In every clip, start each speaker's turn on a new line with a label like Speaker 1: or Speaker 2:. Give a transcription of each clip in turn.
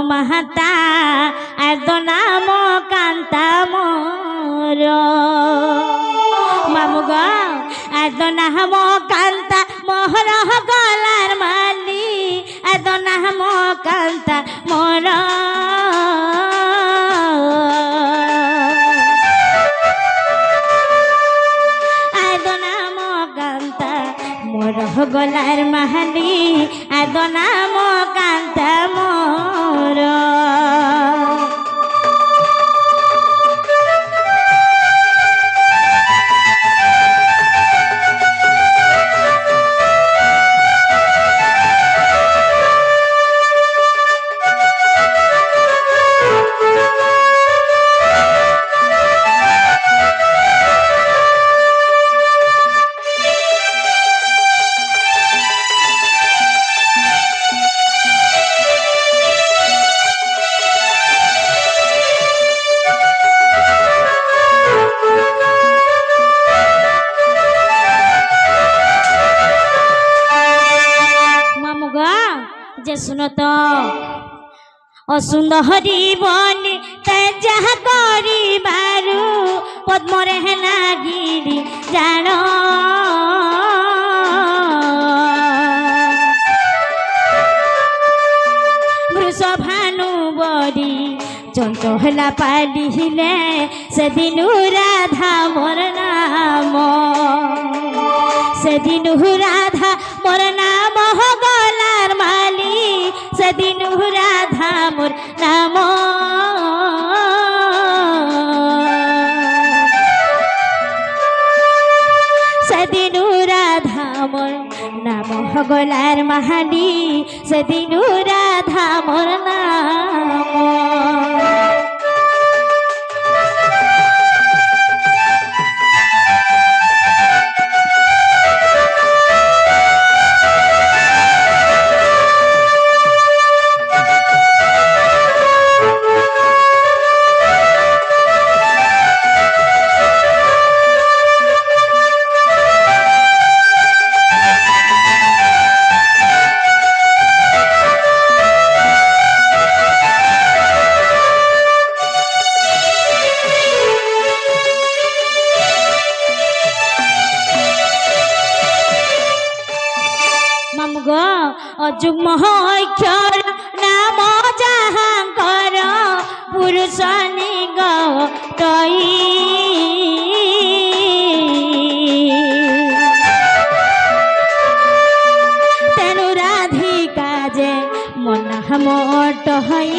Speaker 1: মাহাতা এত নাম কান্তা মোর মামুগ এত নাম কান্তা মোহর গলার মালি এত নাম কান্তা মোর গলার মাহালি এত নাম কান্তা মোর যে শুনো তো অসুন্দরী বনে যাহা করিবারু পদ্মরে হেলা গিরি জাণ বৃষভানু বরি চঞ্চলা পালিলে সেদিনু রাধা মোর নাম সেদিনু রাধা মোর নাম গলার মালি সেদিনু রাধা মোর নাম সেদিনু রাধা মোর নাম গলার মাহালি সেদিনু রাধা মোর নাম অযুগ্ম অক্ষর নাম যাহাঙ্কর পুরুষ নিগতই তেণু রাধিকা যে মনা মোট হই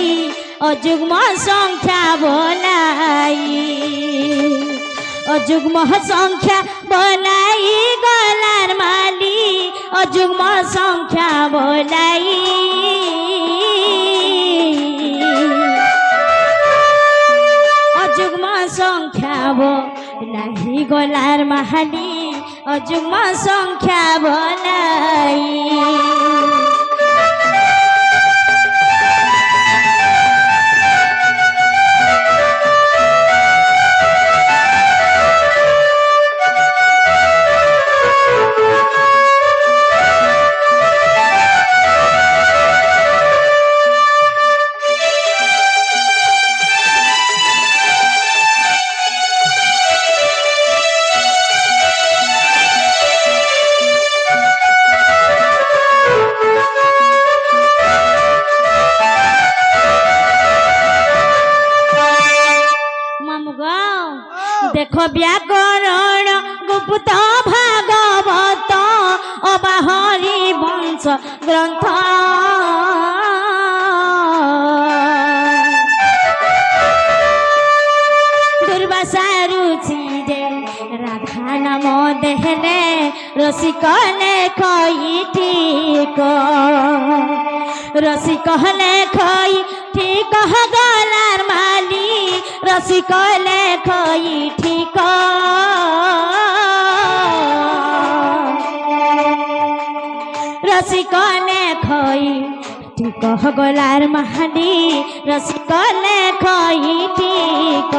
Speaker 1: অযুগ্ম সংখ্যা বলাই অযুগ্ম সংখ্যা বলাই গলার মালি অযুগ্ম সংখ্যা বলাই অযুগ্ম সংখ্যা বলাই গলার মাহালি অযুগ্ম সংখ্যা বলাই দেখো ব্যাকরণ গুপ্ত ভাগবত অবাহরি বংশ গ্রন্থ দুর্বাসা রুচি যে রাধা নাম দেহলে রসিক লেখই ঠিক রসিক লেখই ঠিক গলার মালি রসিক লেখই ঠিক রসিক লেখই ঠিক গলার মালি রসিক লেখই ঠিক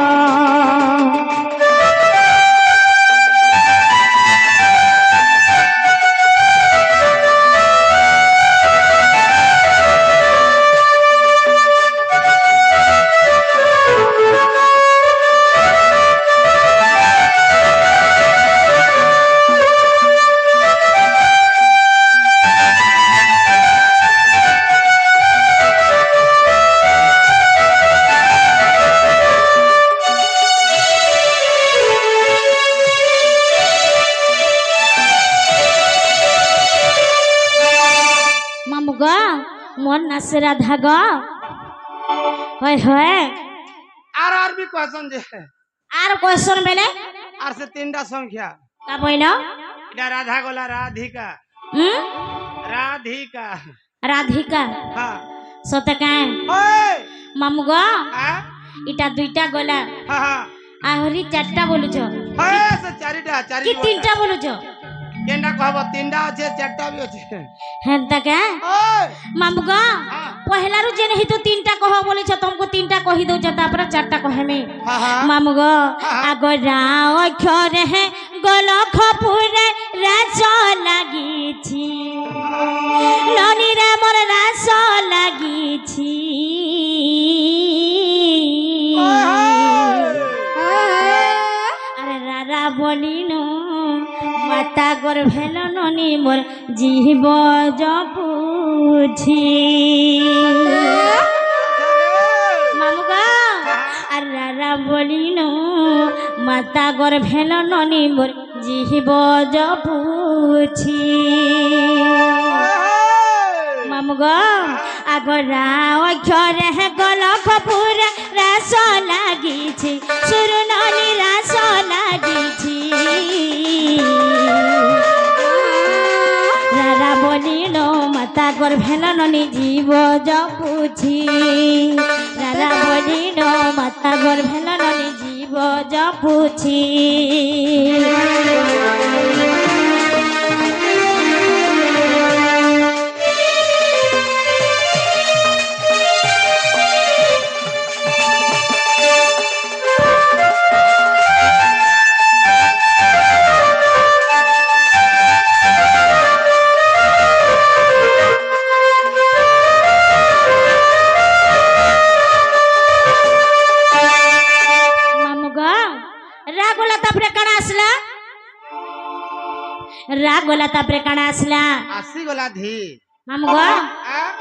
Speaker 1: মোর নাচে রাধা গ হয় হয়
Speaker 2: আর भी क्वेश्चन जे
Speaker 1: আর কোয়েশ্চন বেলে
Speaker 2: আর से तीनटा संख्या
Speaker 1: কা বইল
Speaker 2: এটা রাধা গলা রাধিকা
Speaker 1: হুম
Speaker 2: রাধিকা
Speaker 1: রাধিকা
Speaker 2: হ্যাঁ
Speaker 1: সতে কায়
Speaker 2: ওই
Speaker 1: মামু গ
Speaker 2: হ্যাঁ
Speaker 1: ইটা দুইটা গলা
Speaker 2: হ্যাঁ
Speaker 1: আহরি চারটা বলুছ
Speaker 2: হ্যাঁ সে চারিটা
Speaker 1: কি তিনটা বলুছ
Speaker 2: কেনটা কহব তিনটা আছে চারটা भी আছে
Speaker 1: হেনতা কে
Speaker 2: ওই
Speaker 1: মামু গ পহেলারু যে नहीं तो तीनटा कह बोले छ तुमको तीनटा कहि दउ छ तापर चारटा कहे में
Speaker 2: हाँ हाँ
Speaker 1: मामु ग आगो राव अक्षर है गल खपुरे रास লাগি ছি ননি রে মোর রাস লাগি ছি আরে রারা বলিনো মাতা গর ভেল ননি মোর জীব জপুছি মামুগা আর রারা বলিনো মাতা গর ভেল ননি মোর জীব জপুছি মামুগা আগরা অক্ষরে গল খপুর রাস লাগিছি সুরু ননি রাস লাগিছি রারা বলিল মাতা গর ভেল ননি জীব জপুছি রারা বলিল মাতা গর ভেল ননি জীব জপুছি রাগলা তাপরে কানা আসলা
Speaker 2: আসি গলা ধি
Speaker 1: মামু গো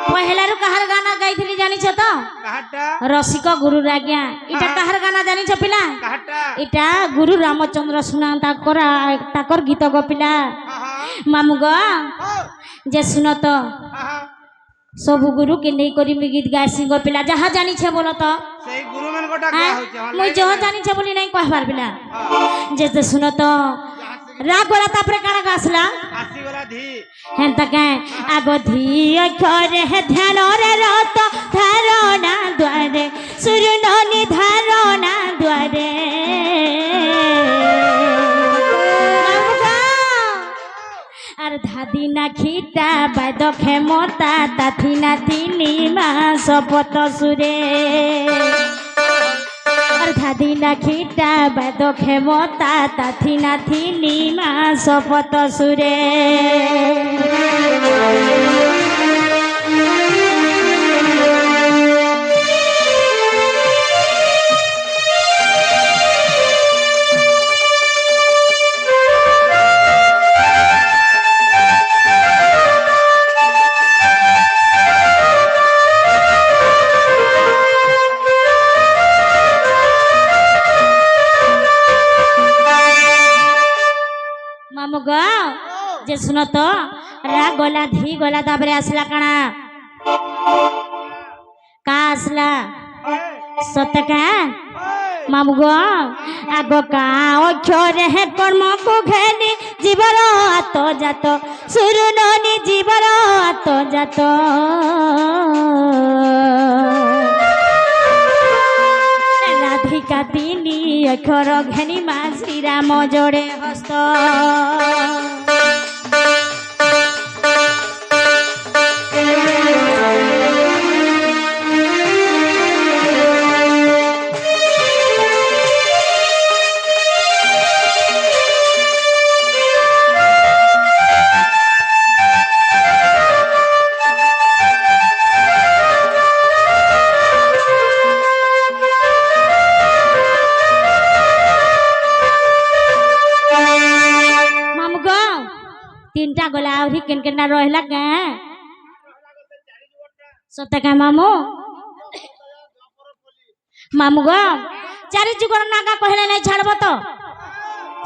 Speaker 1: পহেলারু কাহার গানা গাইছিলি জানিছ তো
Speaker 2: কাহাটা
Speaker 1: রসিক গুরু রাজ্ঞা এটা কাহার গানা জানিছ পিলা
Speaker 2: কাহাটা
Speaker 1: এটা গুরু রামচন্দ্র সুনা তাকর গীত গো পিলা
Speaker 2: হ্যাঁ
Speaker 1: মামু গো
Speaker 2: হ্যাঁ
Speaker 1: যে শুন তো
Speaker 2: হ্যাঁ
Speaker 1: সবু গুরু কে নেই করি মি গীত গাইছি গো পিলা যাহা জানিছে বলো তো
Speaker 2: সেই গুরু মান গোটা গা হচ্ছে
Speaker 1: মই যাহা জানিছে বলি নাই কহবার পিলা যে শুন তো রাগ গলা তাপরে কানা গাছলা
Speaker 2: আসি গলা ধি
Speaker 1: হেনতা কে আগো ধি অক্ষরে হে ধ্যান রে রত ধারণা দ্বারে সুরননি ধারণা দ্বারে আর ধাদি না খিটা বাদ ক্ষমতা তাথি না তিনি মা শপথ সুরে আর ধাদি না খিটা বাদ ক্ষমতা তাথি না তিনি মা শপথ সুরে মামু গো যে শুন তো রা গলা ধি গলা তাপরে আসলা কানা কা আসলা সত্য কা মামু গো আগ কা অক্ষরে হে কর্ম কো ঘেনি জীবর আত জাত সুরু ননি জীবর আত জাত রাধিকা তিনি অক্ষর ঘেনি মা শ্রীরাম জোড়ে হস্ত तीनटा गला आउरी केन केना रहला के सत्य का मामू मामू गो चारि जुगर नागा कहले नहीं छाड़ब तो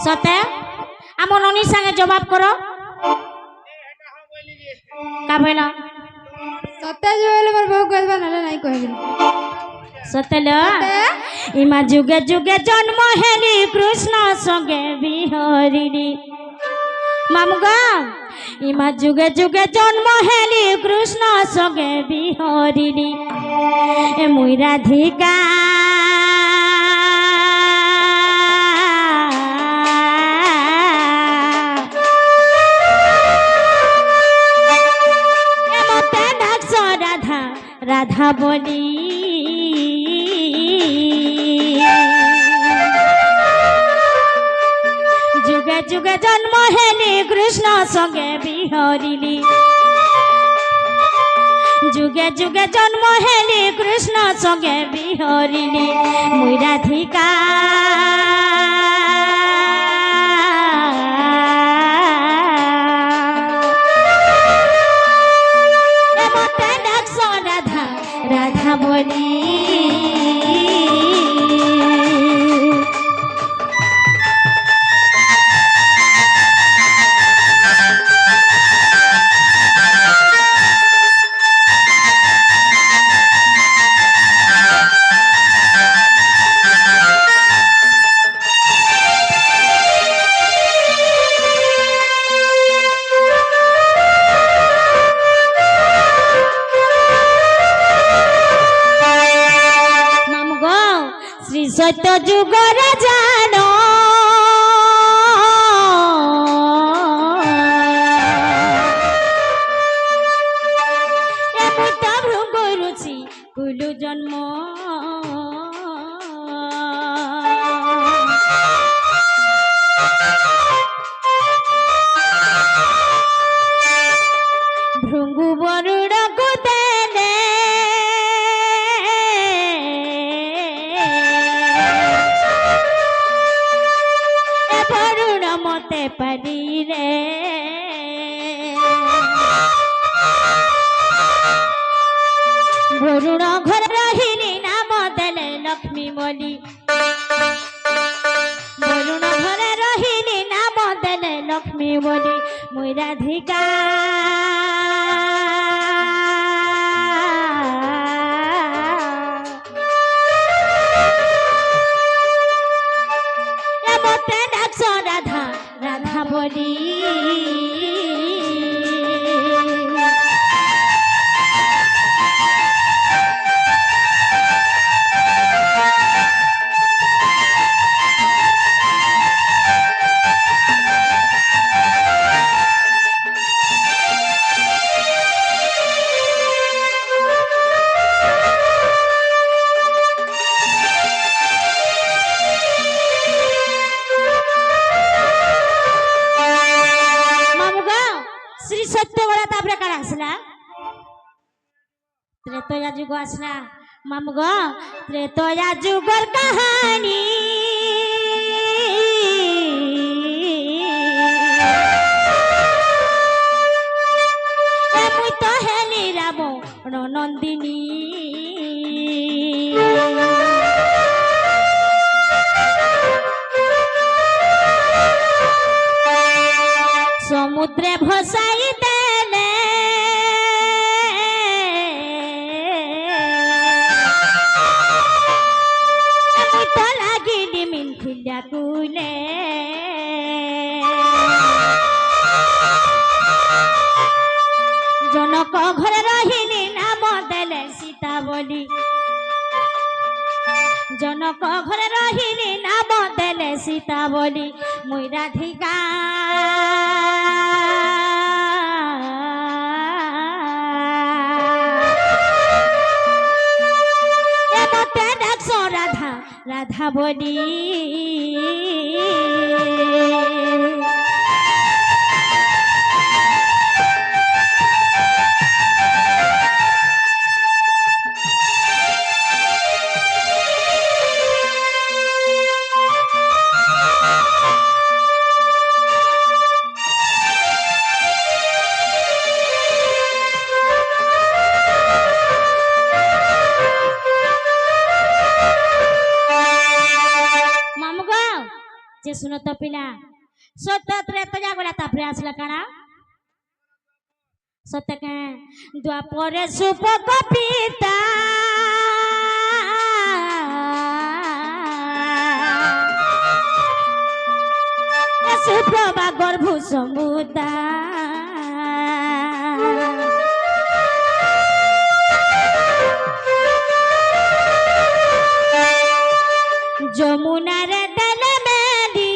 Speaker 1: सत्य आम ननी संगे जवाब करो का बोला
Speaker 3: ସତେ ଯୁଗ ହେଲେ ମୋର ବୋଉ କହିବା ନହେଲେ ନାଇଁ କହିବି
Speaker 1: ସତେଲ ইমা যুগে যুগে জন্ম হেলি কৃষ্ণ সঙ্গে বিহরিণী মামুগা ইমা যুগে যুগে জন্ম হেলি কৃষ্ণ সঙ্গে বিহরিণী এ মুই রাধিকা মতে ডাকছ রাধা রাধা বলি যুগে যুগে জন্ম হেলি কৃষ্ণ সঙ্গে বিহরিলি যুগে যুগে জন্ম হেলি কৃষ্ণ সঙ্গে বিহরিলি মুই রাধিকা মতে ডাকছ রাধা রাধা বলি সত্য যুগর জান এমত ভৃঙ্গ রুচি কুলু জন্ম ভৃঙ্গু বরুড় কুদেলে মতে পারি রে বরুণ ঘর রহিনী নাম দেলে লক্ষ্মী বলি বরুণ ঘরে রহিনী নাম দেলে লক্ষ্মী বলি মুই রাধিকা মতে ডাকছ রাধা রাধা বলি শ্রী সত্যবড়া তারপরে কার আসলা ত্রেতয়া যুগ আসলা মামু গো ত্রেতয়া যুগর কাহানি মুই তো হেলি রাবণ নন্দিনী সমুদ্রে ভসাই দেলে মুই তো লাগিলি মিনথিলা কুলে জনক ঘরে রহিনী নাম দেলে সীতা বলি জনক ঘরে রহিনী নাম দেলে সীতা বলি মুই রাধিকা মতে ডাকছ রাধা রাধা বলি যে শুনো তো পিলা সত্য ত্রেতয়া গলা তারপরে আসলা কানা সত্যকে দ্বাপরে সুপক পিতা সুপ্রভা গর্ভ সমুদা যমুনার তলে মেলি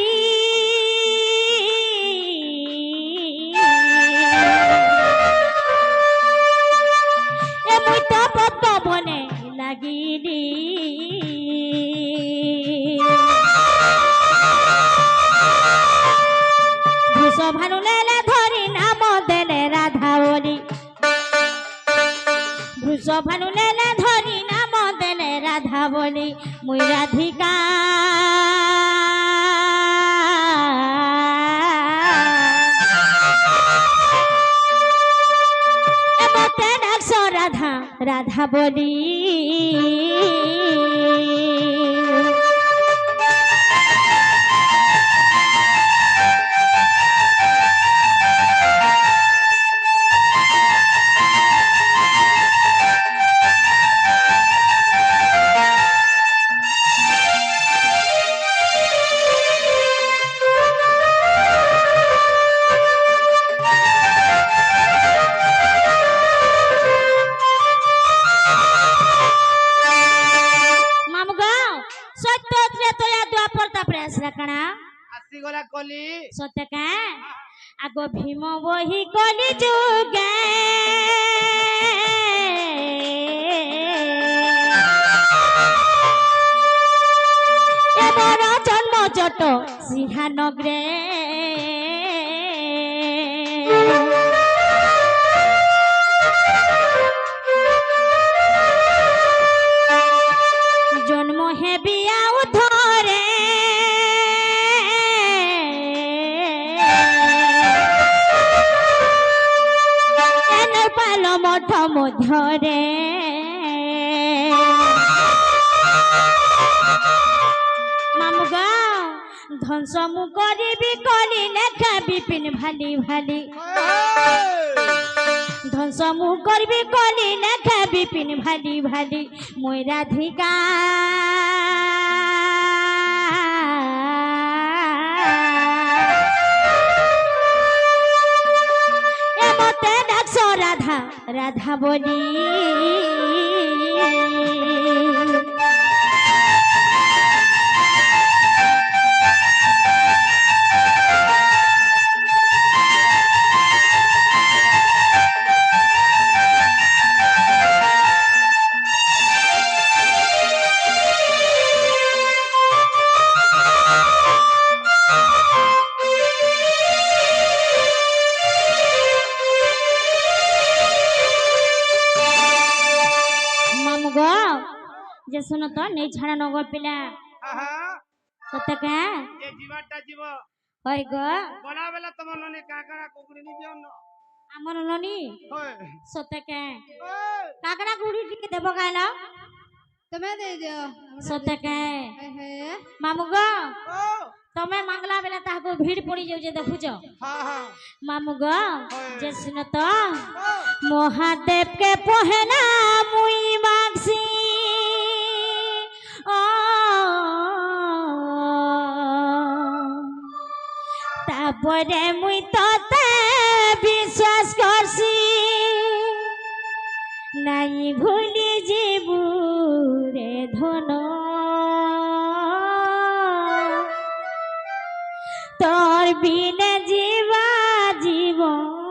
Speaker 1: এমুই তো পদ্ম বনে লাগিলি ভানু নেলে ধরি নাম দেলে রাধা বলি ভূষ ভানু নেলে ধরি নাম দেলে রাধা বলি মুই রাধিকা এমতে ডাকছ রাধা রাধা বলি কণা
Speaker 2: ଆସିଗଲା କଲି
Speaker 1: সত্যকা আগ ভীম বহি কলি যুগে এবার জন্ম জট সিংহানগরে জন্ম হেবি আউ ধরে মঠ মধ্যরে মামুগ ধ্বংস মু করিবি কলি লেখা বিপিন ভালি ভালি ধ্বংস মু করবি কলি লেখা বিপিন ভালি ভালি মই রাধিকা এমতে ডাকছ রাধা রাধা বলি যে শুনো তো নেই ছাড়া নগ পিলা সত্যকে
Speaker 2: ଏ ଯିବାଟା ଯିବ
Speaker 1: হই গো
Speaker 2: ଗଲା ବେলা ତମ ନନି କାକଣା କୁକୁରି ନି ଦିଅ ন
Speaker 1: আমার ননি
Speaker 2: হয়
Speaker 1: সত্যকে কাকড়া গুড়ি টিকে দেব কাইল
Speaker 3: তুমি দিয়ে দিও
Speaker 1: সত্যকে
Speaker 3: হে
Speaker 1: মামু গো
Speaker 2: ও
Speaker 1: তুমি মাংলা বেলা তাহাকে ভিড় পড়ি যাউছে দেখুছ
Speaker 2: হ্যাঁ হ্যাঁ
Speaker 1: মামু গো যে শুনো তো
Speaker 2: ও
Speaker 1: মহাদেব কে পহেনা মুই মাগছি ও তারপরে মুই তোতে বিশ্বাস করছি নাই ভুলি যাবু রে ধন তোর বিনে জীবা জীবন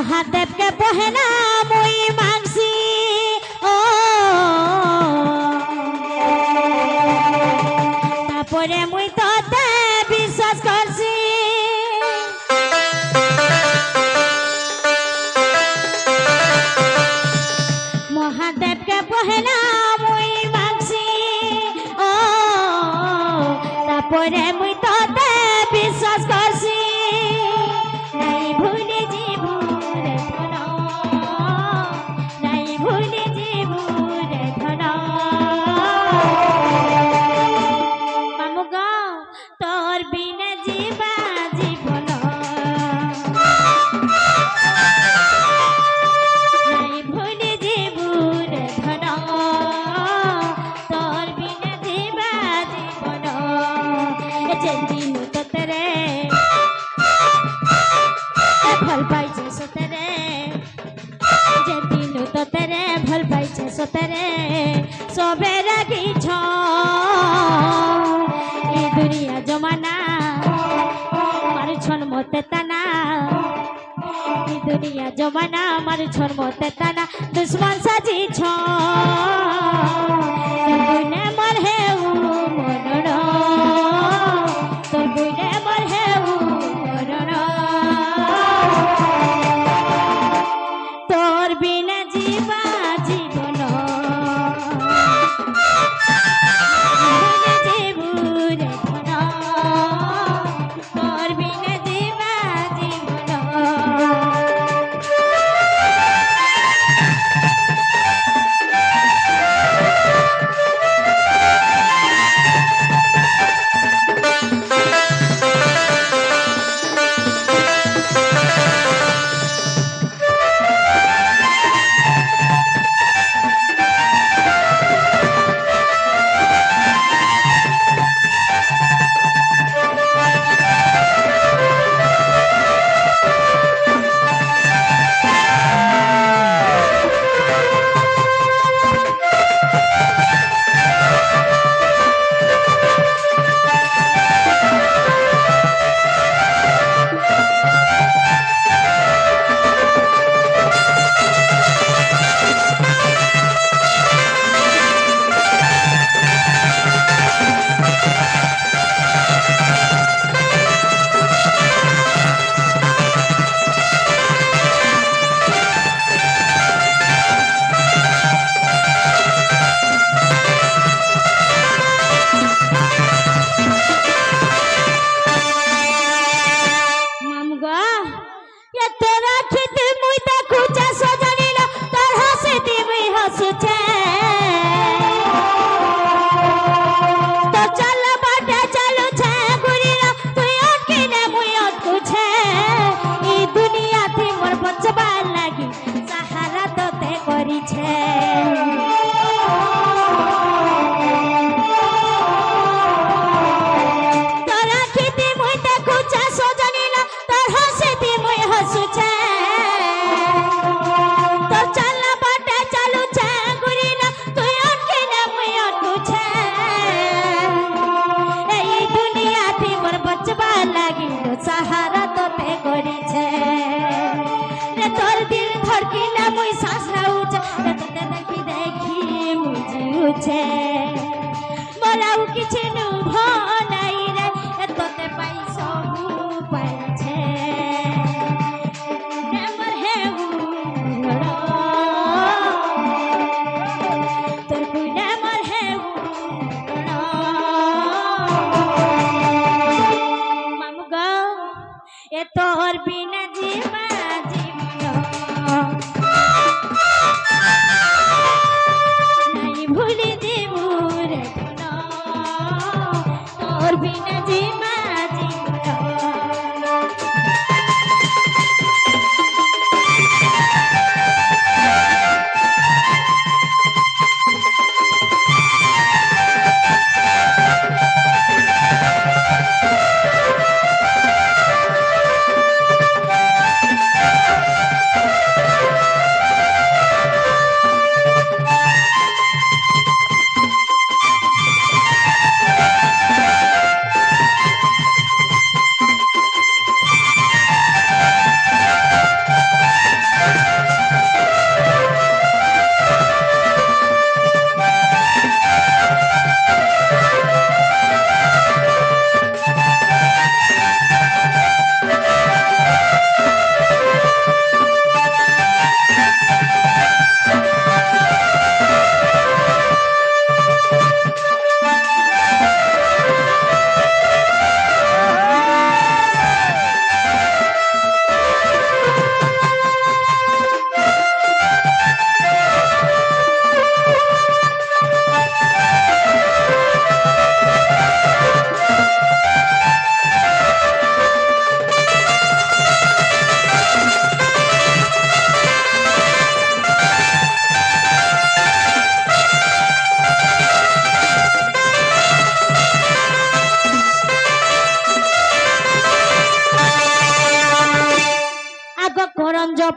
Speaker 1: মহাদেবকে পহেনা মুই মানছি ও তারপরে মুই তোতে বিশ্বাস করছি মহাদেবকে পহেনা মুই মানছি ও তারপরে মুই তোতে সতরে সবে রাগিছ এই দুনিয়া জমানা মারুছন মতে তানা এই দুনিয়া জমানা মারুছন মতে তানা দুশ্মন সাজিছ তোর বুনে মর হেউ মরণ তোর বুনে মর হেউ মরণ তোর বিনা জীবা জীবন জীবুরে ধন তোর বিনা জীবা জীবন সাহারা তোতে করিছে রে তোর দিল ধরকিলা মুই শ্বাস নাউছে রে তোতে দেখি দেখি মুজুছে মোরাও কিছু নুভ নাই রে তোতে পাই সবু পাইছে আমার হেউ তোর কুইনা আমার হেউ এ তোর বিনা জীবা জীবন নাই ভুলি দেবু রে তোর বিনা জীবা জীবন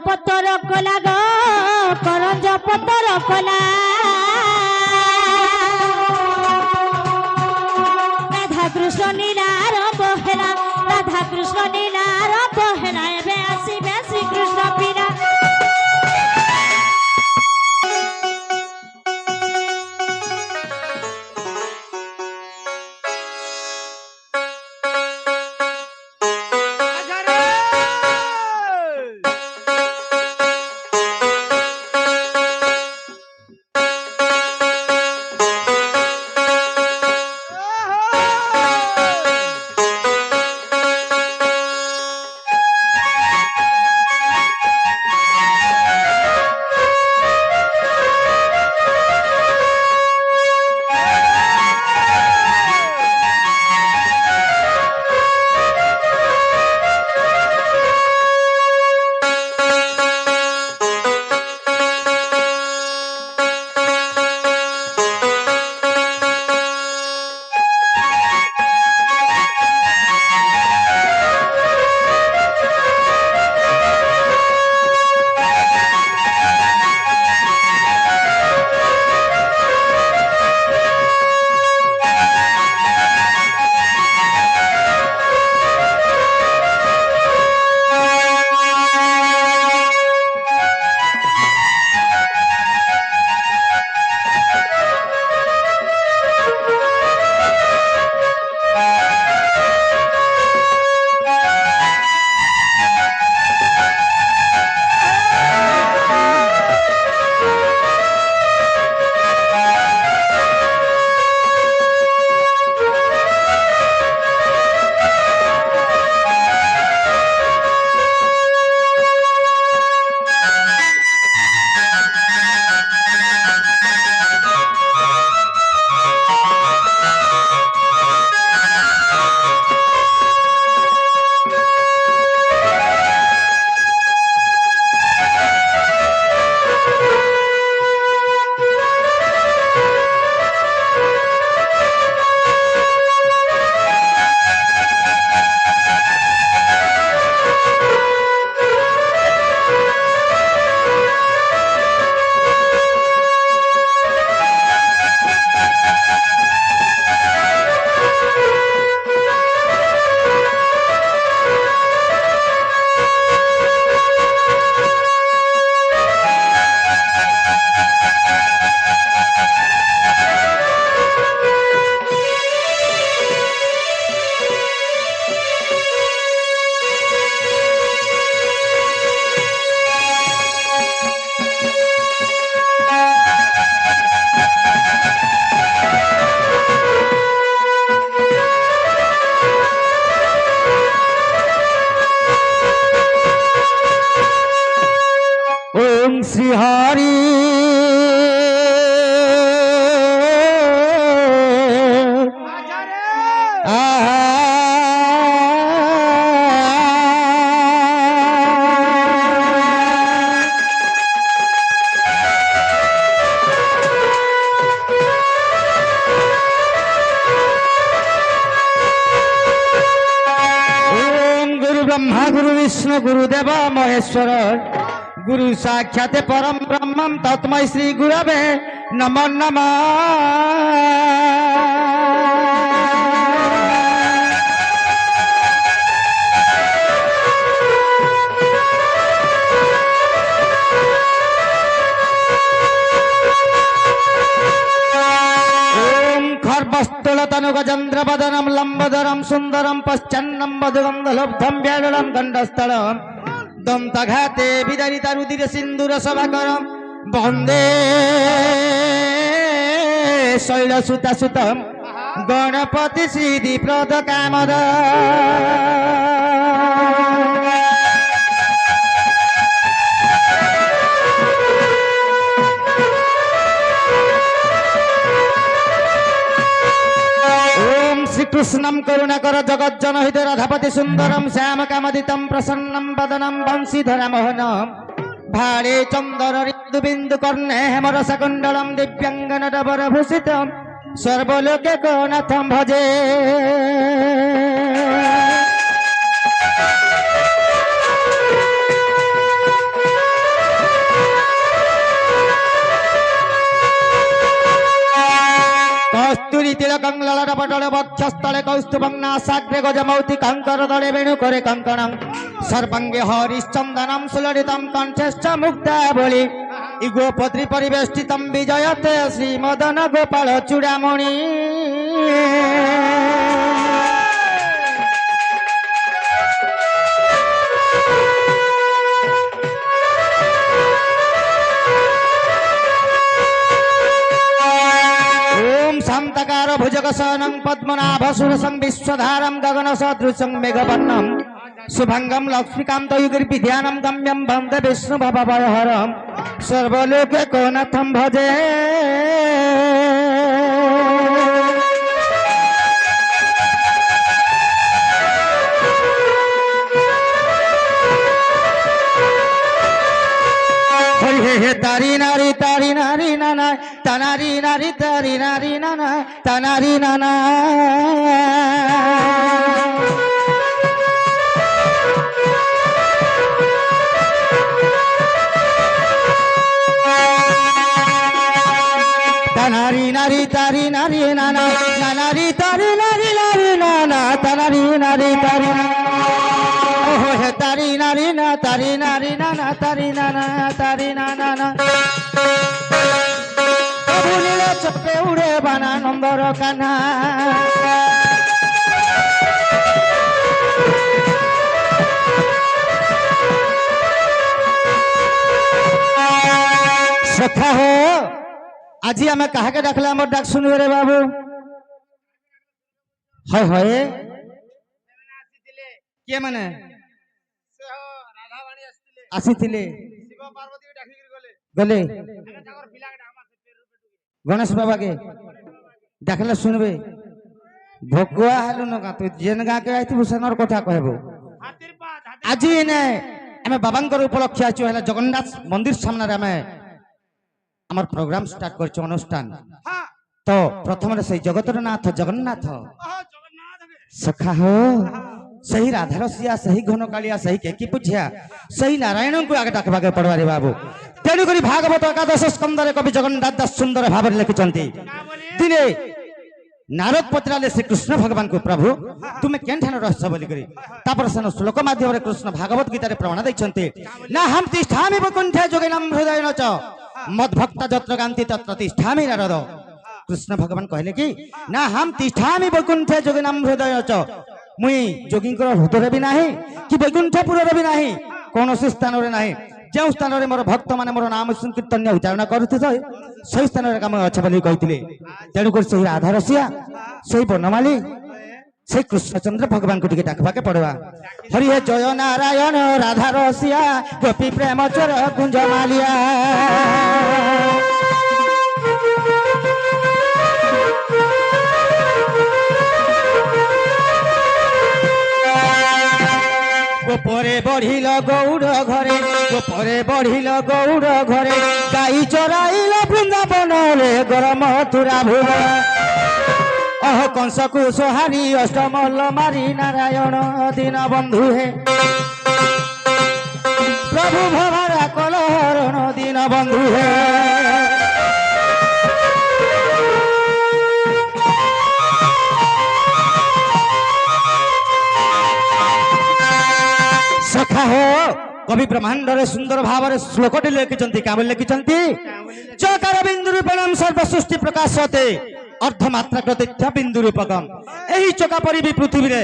Speaker 1: পতর কলাগ করঞ্জ পতর কলা রাধা কৃষ্ণ নীলার বহেরা রাধা কৃষ্ণ নীলার বহেরা এবে আসিবে শ্রীকৃষ্ণ পীরা
Speaker 2: আচ্ছা রে।
Speaker 4: শ্রী হরি
Speaker 2: আচ্ছা রে।
Speaker 4: ओम गुरु ब्रह्मा गुरु विष्णु गुरुदेव महेश्वर गुरु साक्षात परम ब्रह्मम तस्मै श्री गुरवे नमो नमः। ओम खर्वस्तुलतनु गजेन्द्रवदनं लम्बोदरं सुन्दरं पश्चन्नं मधुगन्धलब्धं व्यालुलं गण्डस्थलं दन्तघाते विदरितरुदिर सिन्दूरसभाकरं वन्दे शैलसुतसुतं गणपति सिद्धिप्रदकामद। कृष्णं करुणाकर जगज्जनहित राधापति सुंदरम श्याम कामदितं प्रसन्नं वदनं वंशीधरमोहनं भारे चंदन ऋतु बिंदु कर्णे हेमरसकुंडलं दिव्यांगनटवरभूषितं सर्वलोके नाथं भजे। गौरी तिलकं ललाटपटले वक्षस्थले कौस्तुभं नासाग्रे गजमौति कंकरदले वेणुकरे कंकणं सर्वांगे हरिश्चन्दनं सुललितं कण्ठश्च मुक्तावली इगोपत्रि परिवेष्टितं विजयते श्रीमदन गोपाल चूड़ामणि शांतकार भुजगशयनं पद्मनाभसुरसं विश्वधारं गगनसदृशं मेघवर्णं शुभंगं लक्ष्मीकान्तयुगिर्विद्यानं गम्यं वन्दे विष्णुभवभयहरं सर्वलोकैकनाथं भजे। हे तारी नारी नाना तनारी नारी नाना तनारी नाना तनारी नारी नाना नानारी तारी नारी नाना तनारी नारी हे तारी नारी नाना तारी नाना तारी नाना नीला चप्पे उड़े बाना नंबर कान्हा सखा हो आज आम कहा के डाकले आम डाक सुनबे रे बाबू हाय हाय किए माने आसीथिले गले गणेश बाबा के डाकले सुनबे भगुआ हालु न का तू जेन गा के आइथि सेनर कथा कहबो आज ने आमे बाबांकर उपलक्ष्य आछु हला जगन्नाथ मंदिर सामने रे आमे हमर प्रोग्राम स्टार्ट करछ अनुष्ठान तो प्रथम रे सही जगतर नाथ जगन्नाथ सखा हो सही राधा रसिया सही घन कालिया सही केकी पूछिया सही नारायण को आगे डाकबा के पड़वा रे बाबू तेणु करी भागवत एकादश स्कंदरे कवि जगन्नाथ दास सुंदर भाव लिखिचंती दिने नारद पचराले श्री कृष्ण भगवान को प्रभु तुम्हें केनठान रहस बोली करी तापर सन श्लोक माध्यम रे कृष्ण भागवत गीता रे प्रमाण दैछंती ना हम तिष्ठामि वैकुंठे जोगिनाम हृदयन च मद्भक्त जत्र गान्ति तत्र तिष्ठामि नारद कृष्ण भगवान कहले कि ना हम तिष्ठामि वैकुंठे जोगिनाम हृदयन च मुई जोगिंकर हृदय भी नाही कि वैकुंठपुर भी नाही कौन स्थान रे नाही जो स्थान रे मोर भक्त माने मोर नाम संकीर्तन उच्चारण करथि सही स्थान रे काम अच्छा बोली कहिथिले तेणु कर सही राधा रसिया सही बनमाली सही कृष्णचंद्र भगवान को टिके डाकबा के पड़वा हरि हे जय नारायण राधा रसिया गोपी प्रेम चोर कुंज मालिया गोपरे बढ़िल गौड़ घरे गोपरे बढ़िल गौड़ घरे गाई चराइल वृंदावन रे गरम मथुरा भुव अह कंस को सोहारी अष्टमल मारी नारायण दीन बंधु हे प्रभु भवरा कलहरण दीन बंधु हे सखा हो कवि ब्रह्मांड रे सुंदर भाव रे श्लोकटी लिखिचंती का लिखिचंती चकार बिंदु रूपेण सर्व सृष्टि प्रकाशते अर्धमात्रा प्रतिष्ठा बिंदु रूपकम एही चका परि भी पृथ्वी रे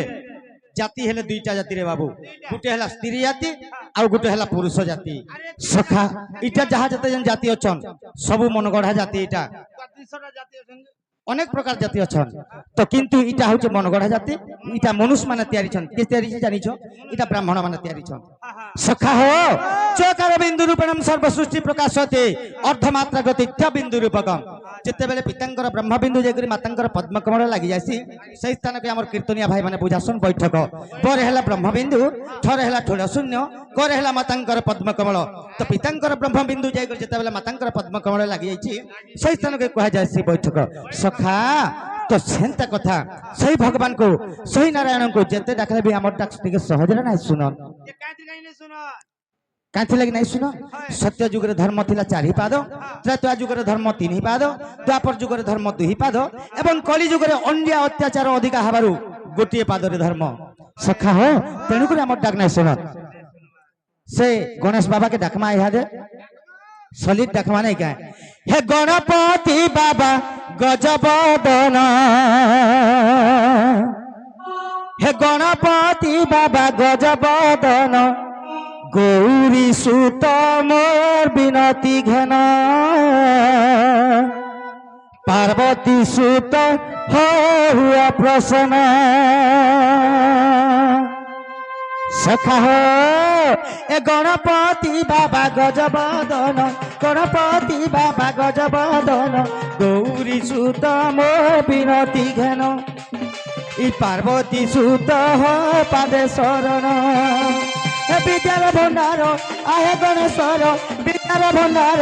Speaker 4: जाति हेले दुईटा जाति रे बाबू गुटे हला स्त्री जाति आ गुटे हला पुरुष जाति सखा इटा जहा जते जाति अछन सब मनगढ़ा जाति इटा अनेक प्रकार जाति अछन तो किंतु इटा होचे मनगढ़ा जाति इटा मनुष्य माने तयारी छन के तयारी जानिछो इटा ब्राह्मण माने तयारी छन सखा हो चकार बिंदु रूपेण सर्व सृष्टि प्रकाशते अर्धमात्रा गतिथ्य बिंदु रूपकम जेते बेले पितांकर ब्रह्म बिंदु जेकरी मातांकर पद्म कमल लागि जासी सही स्थान के हमर कीर्तनिया भाई माने बुझासन बैठक पर हेला ब्रह्म बिंदु थरे हेला ठोड़ शून्य करे हेला मातांकर पद्म कमल तो पितांकर ब्रह्म बिंदु जेकरी जेते बेले मातांकर पद्म कमल लागि जाईची सही स्थान के कहा जासी बैठक सखा तो सेंता कथा सही भगवान को सही नारायण को जेते डाकले भी हमर डाक टिके सहज रे नै सुनन কাঁথি লাগি নাই শুন সত্য যুগরে ধর্ম লা 4 পাদ, ত্রেতয়া যুগরে ধর্ম 3 পাদ, দ্বাপর যুগরে ধর্ম 2 পাদ এবং কলি যুগরে অন্যায় অত্যাচার অধিকা হবারু গোটিয়ে পাদরে ধর্ম। সখা হো তেণু করে আমার ডাক নাই শুন সে গণেশ বাবাকে ডাকমা ইহাদে সলিড ডাকমা নাই কা হে গণপতি বাবা গজবদন, হে গণপতি বাবা গজবদন, গৌরী সুত মোর বিনতি ঘেন, পার্বতী সুত হুয়া প্রসন্ন। সখা হো এ গণপতি বাবা গজবদন, গণপতি বাবা গজবদন, গৌরী সুত মোর বিনতি ঘেন, ই পার্বতী সুত পাদে শরণ। বিদ্যার ভণ্ডার আহে গণেশ্বর, বিদ্যার ভণ্ডার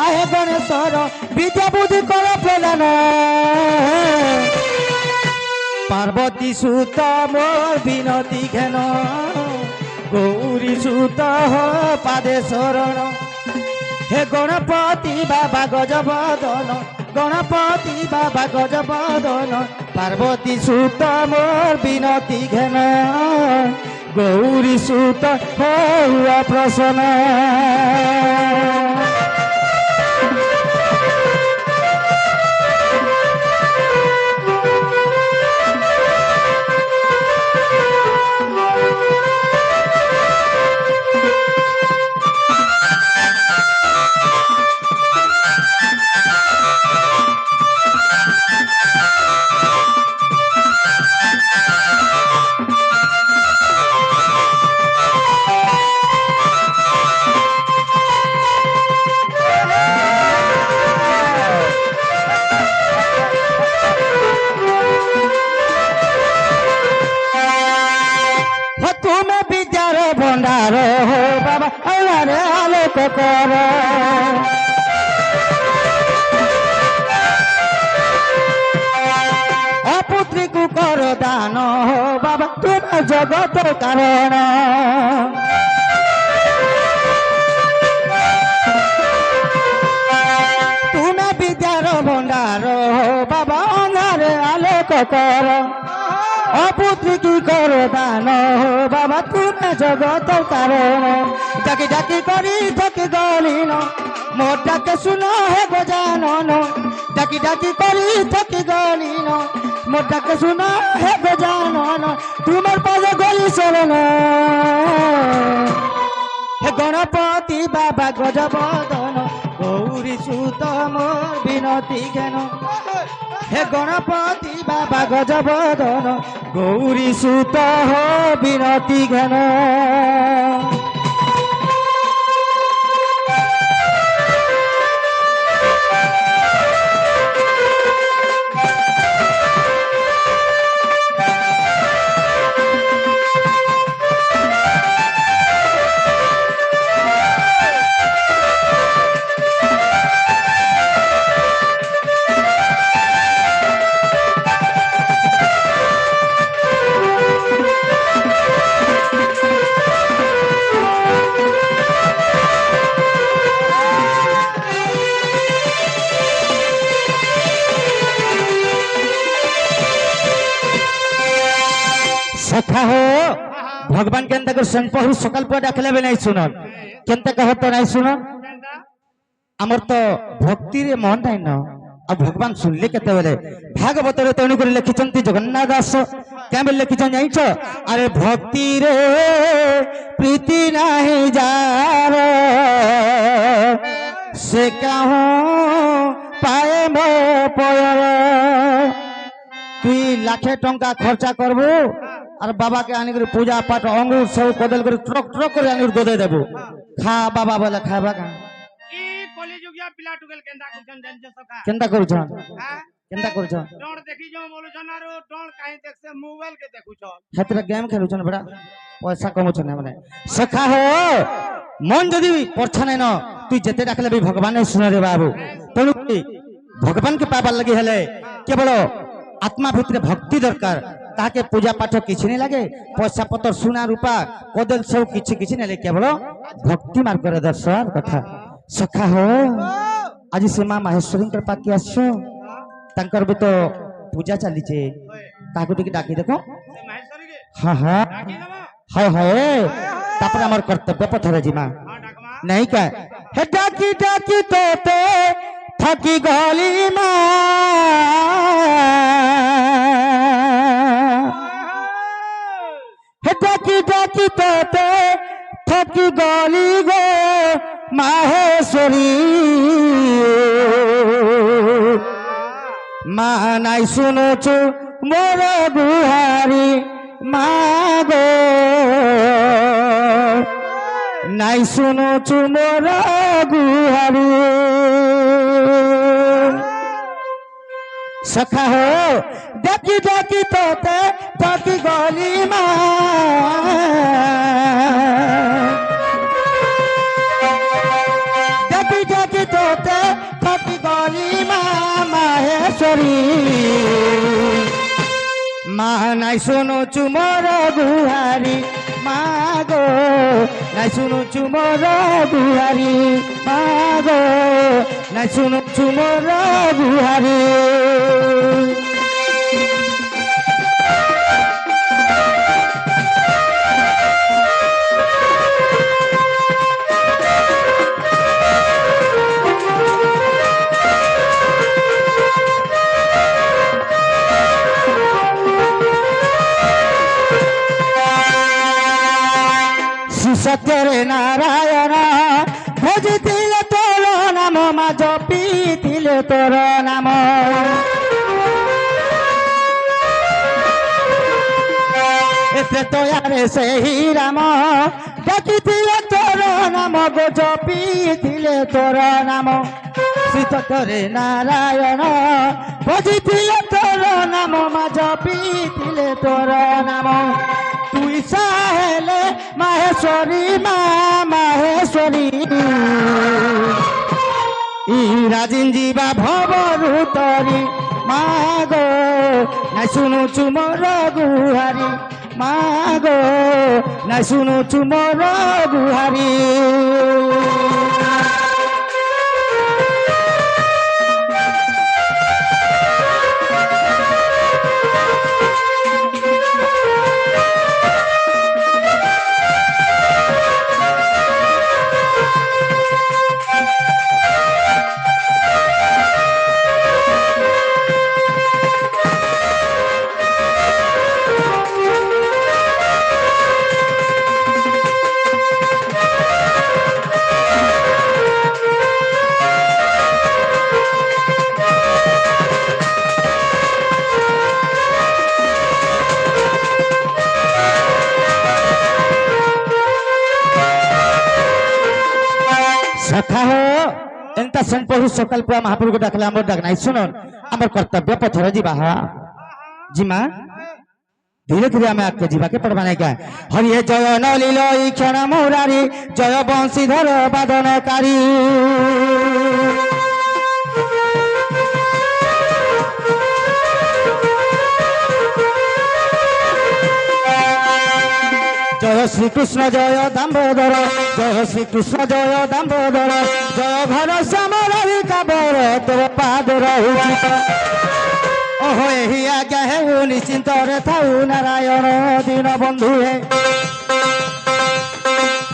Speaker 4: আহে গণেশ্বর, বিদ্যা বুদ্ধি কর প্রদান, পার্বতী সুত মোর বিনতি ঘেন, গৌরী সুত পাদে শরণ। হে গণপতি বাবা গজবদন, গণপতি বাবা গজবদন, পার্বতী সুত মোর বিনতি ঘেন, গৌরী সুত হুয়া প্রসন্ন। তুমি বিদ্যার ভণ্ডার হো বাবা আরে আলোক কর, অপুত্রীকু কর দান হো বাবা তুমি জগত কারণ, তুমি বিদ্যার ভণ্ডার হো বাবা অঙ্গারে আলোক কর, অপুত্রী কি করো দান বাবা তুমি জগত কারণ, ডাকি ডাকি করি থকি গলিন মোর ডাকে শুনো হে গজানন, ডাকি ডাকি করি থকি গলিন মোর ডাকে শুনো হে গজানন, তোমার পাদে গলি শরণ। হে গণপতি বাবা গজবদন, গৌরী সুত মোর বিনতি ঘেন, হে গণপতি বাবা গজবদন, গৌরী সুত বিনতি ঘেন। सखा हो भगवान के अंदर संपहु सकाल पर डाकले भी नहीं सुनल केनता कहो तो नहीं सुनल आमर तो भक्ति रे मन नहीं न अब भगवान सुनले केते बेले भागवत रे तेणु कर लिखिचंती जगन्नाथ दास क्या बेले लिखिचन जाइछ अरे भक्ति रे प्रीति नहीं जार से कहूं पाए मो पयर तुई लाखे टंका खर्चा करबो और बाबा के आने कर पूजा पाठ अंगूर सब कदल कर ट्रक ट्रक कर आने दे देबो खा बाबा बोले खाबा का
Speaker 2: ई कलिजुगिया पिला टुगल केंदा कुछन जन सका
Speaker 4: केंदा करू छन
Speaker 2: हां
Speaker 4: केंदा करू छन
Speaker 2: डोण देखि जो बोलु छन आरो डोण काहे देख से मोबाइल के देखु छ
Speaker 4: हेतरा गेम खेलु छन बड़ा पैसा कमु छन माने सखा हो मन जदी परछा नै न तू जते डाकले भी भगवान ने सुन रे बाबू तनु भगवान के पाबा लगी हेले केवल आत्मा भितर भक्ति दरकार তাকে পূজা পাঠ কিছু নেই লাগে পয়সা পত্র সোনা রূপা কদল সব কিছু কিছু নেই কেবল ভক্তি মার্গরে দর্শন কথা সখা হো আজ সে মা মাহেশ্বরীঙ্কর পাখি আসছ তাঙ্কর ବି ତ ପୂଜା ଚାଲିଛେ ତାକୁ ଟିକେ ଡାକି ଦେଖ
Speaker 2: ସେ ମାହେଶ୍ୱରୀକେ
Speaker 4: ହଁ ହଁ
Speaker 2: ଡାକି ଦେବ
Speaker 4: ହାୟ ହାୟ ତାପରେ ଆମର କର୍ତ୍ତବ୍ୟ ପଥରେ ଯିମା
Speaker 2: ହଁ ଡାକମା
Speaker 4: नहीं क्या हे डाकी डाकी तोते थकी गली माँ हे डाकी डाकी तोते थकी गली गो माहेश्वरी माँ नाई सुनो चु मोर गुहारी माँ गो নাই শুনুছু মোর গুহারি সখা হো ডাকি ডাকি তোতে ডাকি গলি মা ডাকি ডাকি তোতে ডাকি গলি মা মাহেশ্বরী মা নাই শুনুছু মোর গুহারি মাগো নাই শুনুছু মোর গুহারি মাগো নাই শুনুছু মোর গুহারি সত্যরে নারায়ণ ভজিলে তোর নাম মা জপিলে তোর নাম এতে তয়ারে সেই রাম ডাকিলে তোর নাম গো জপিলে তোর নাম সত্যরে নারায়ণ ভজিলে তোর নাম মা জপিলে তোর নাম তুই চাহেলে মাহেশ্বরী মা মাহেশ্বরী ইরাজিন জীবা ভবরু তরি মাগো নাই শুনুছু মোর গুহারি মাগো নাই শুনুছু মোর গুহারি सखा हो एंता संपहु सकल पुआ महाप्रभु को डाकले हमर डाक नहीं सुनन हमर कर्तव्य पथर जीवा हा जीमा धीरे धीरे हमें आके जीवा के पड़वाने का हरि जय नलिल ई क्षण मुरारी जय बंशीधर बादनकारी जय श्री कृष्ण जय दामोदर जय श्री कृष्ण जय दामोदर जय घर श्याम राधिका बर तोर पाद रहुचित ओहो एही आज्ञा हेउ निश्चिंत रे थाउ नारायण दीन बंधु हे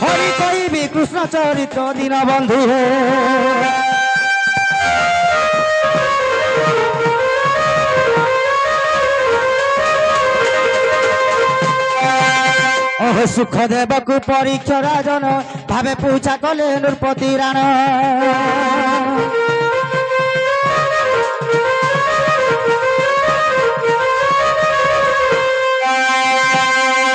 Speaker 4: हरि कहिबी कृष्ण चरित्र दीन बंधु हे ओह सुखदेव को परीक्षा राजन भावे पूछा कले नृपति राण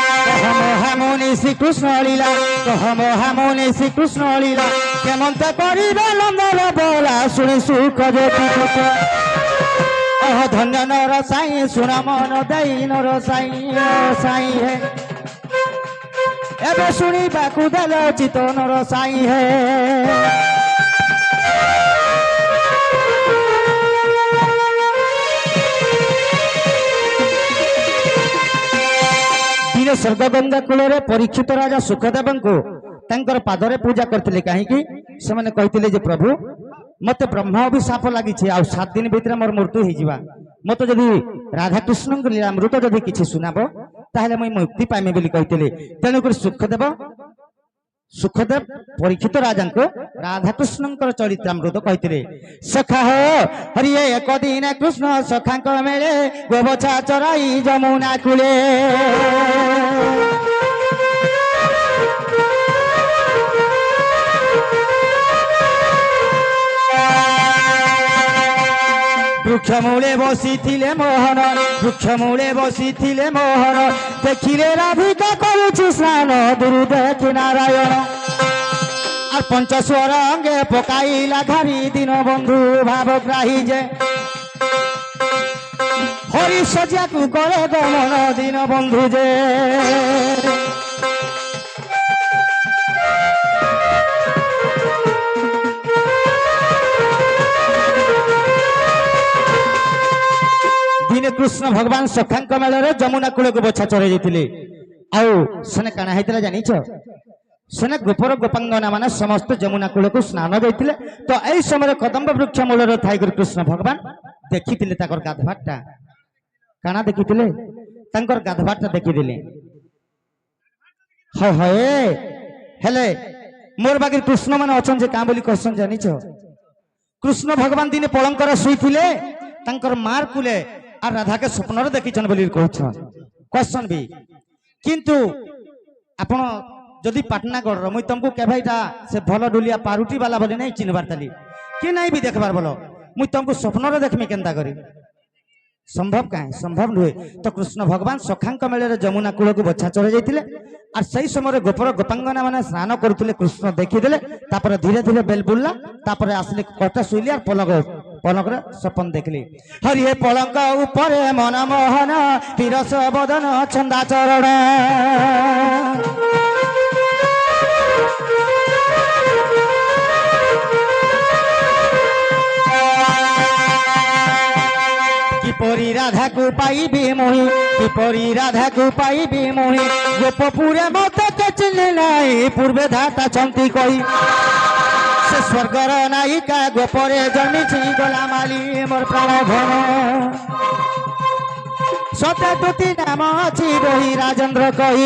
Speaker 4: महामुनि श्री कृष्ण लीला कह महामुनि श्री कृष्ण लीला केमंत करिबे नंदन बोला शुणी सुख ज्योति ओह धन्य नर साई सुना मन दई नर साई साई है एबे शुणिबाकु देल चितनर साई हे ସ୍ୱର୍ଗ ଗଙ୍ଗା କୂଳରେ ପରୀକ୍ଷିତ ରାଜା ସୁଖଦେବଙ୍କୁ ତାଙ୍କର ପାଦରେ ପୂଜା କରିଥିଲେ କାହିଁକି ସେମାନେ କହିଥିଲେ ଯେ ପ୍ରଭୁ ମତେ ବ୍ରହ୍ମ ଅଭିଶାପ ଲାଗିଛି ଆଉ 7 ଦିନ ଭିତରେ ମୋର ମୃତ୍ୟୁ ହେଇଯିବା ମତେ ଯଦି ରାଧାକୃଷ୍ଣଙ୍କ ଲୀଳାମୃତ ଯଦି କିଛି ଶୁଣାବ ତାହେଲେ ମୁଁ ମୁକ୍ତି ପାଇମି ବୋଲି କହିଥିଲେ ତେଣୁକରି ସୁଖଦେବ ପରୀକ୍ଷିତ ରାଜାଙ୍କୁ ରାଧାକୃଷ୍ଣଙ୍କର ଚରିତ୍ରାମୃତ କହିଥିଲେ ସଖା ହୋ ହରିଏ ଏକ ଦିନ କୃଷ୍ଣ ସଖାଙ୍କ ମେଳେ ଗୋବଛା ଚରାଇ ଯମୁନା କୂଳେ বৃক্ষমূলে বসিছিলে মোহন বৃক্ষমূলে বসিছিলে মোহন দেখিলে রাধিকা করুছি স্নান দুরু দেখি নারায়ণ আর পঞ্চস্বর অঙ্গে পকাইলা ঘারি দিন বন্ধু ভাবগ্রাহী যে হরি সজিয়াকু করে গমন দিন বন্ধু যে দিনে কৃষ্ণ ভগবান সখাঙ্ক মেଳରେ যমুনা কূଳକୁ বଛା ଚରେଇ ଦେଇଥିଲେ ଆଉ ସେନେ କାଣା ହେଇଥିଲା ଜାଣିଛ ସେନେ ଗୋପର ଗୋପାଙ୍ଗନା ମାନେ ସମସ୍ତ ଯମୁନା କୂଳକୁ ସ୍ନାନ ଦେଇଥିଲେ ତ ଏଇ ସମୟରେ କଦମ୍ବ ବୃକ୍ଷ ମୂଳରେ ଥାଇକରି କୃଷ୍ଣ ଭଗବାନ ଦେଖିଥିଲେ ତାଙ୍କର ଗାଧବାଟା କାଣା ଦେଖିଥିଲେ ତାଙ୍କର ଗାଧବାଟା ଦେଖିଥିଲେ ହଁ ହଏ ହେଲେ ମୋର ବାକି କୃଷ୍ଣ ମାନେ ଅଛନ୍ ଯେ କାଁ ବୋଲି କହିସନ୍ ଜାଣିଛ କୃଷ୍ଣ ଭଗବାନ ଦିନେ ପଳଙ୍କର ଶୋଇଥିଲେ ତାଙ୍କର ମାର କୁଲେ আর রাধাকে স্বপ্নরে দেখিছেন বলি কହୁছন কোশ্চন বি কিন্তু আপন যদি পাটনাগড় মুই তমকু কেবে এটা সে ভালো ডুলিয়া পারুটি বালা বলি নাই চিনবার তালি কি নাই বি দেখবার বলো মুই তমকু স্বপ্নরে দেখমি কেনতা করি সম্ভব কাহে সম্ভব নুহে তো কৃষ্ণ ভগবান সখাঙ্ক মেଳରେ যমুনা কূলକୁ বଛা চলে যাইতিলে আর সেই সময় গোপর গোপাঙ্গনা মানে স্নান করুলে কৃষ্ণ দেখিদেলে তারপরে ধীরে ধীরে বেল বুললা তারপরে আসলে কটা শুইলি আর পলকরে স্বপন দেখলি হরি হে পলঙ্ক উপরে মনমোহন বিরস বদন ছন্দা চরণ কিপরি রাধাকু পাইবি মোহি কিপরি রাধাকু পাইবি মোহি গোপপুরে মতে চিনি নাই পূর্বে ধাতা চন্তি কই সে স্বর্গর নায়িকা গোপরে জন্মিছি গলা মালি মোর প্রাণ ধন সতে দুটি নাম ଅଛି বহি রাজেন্দ্র কই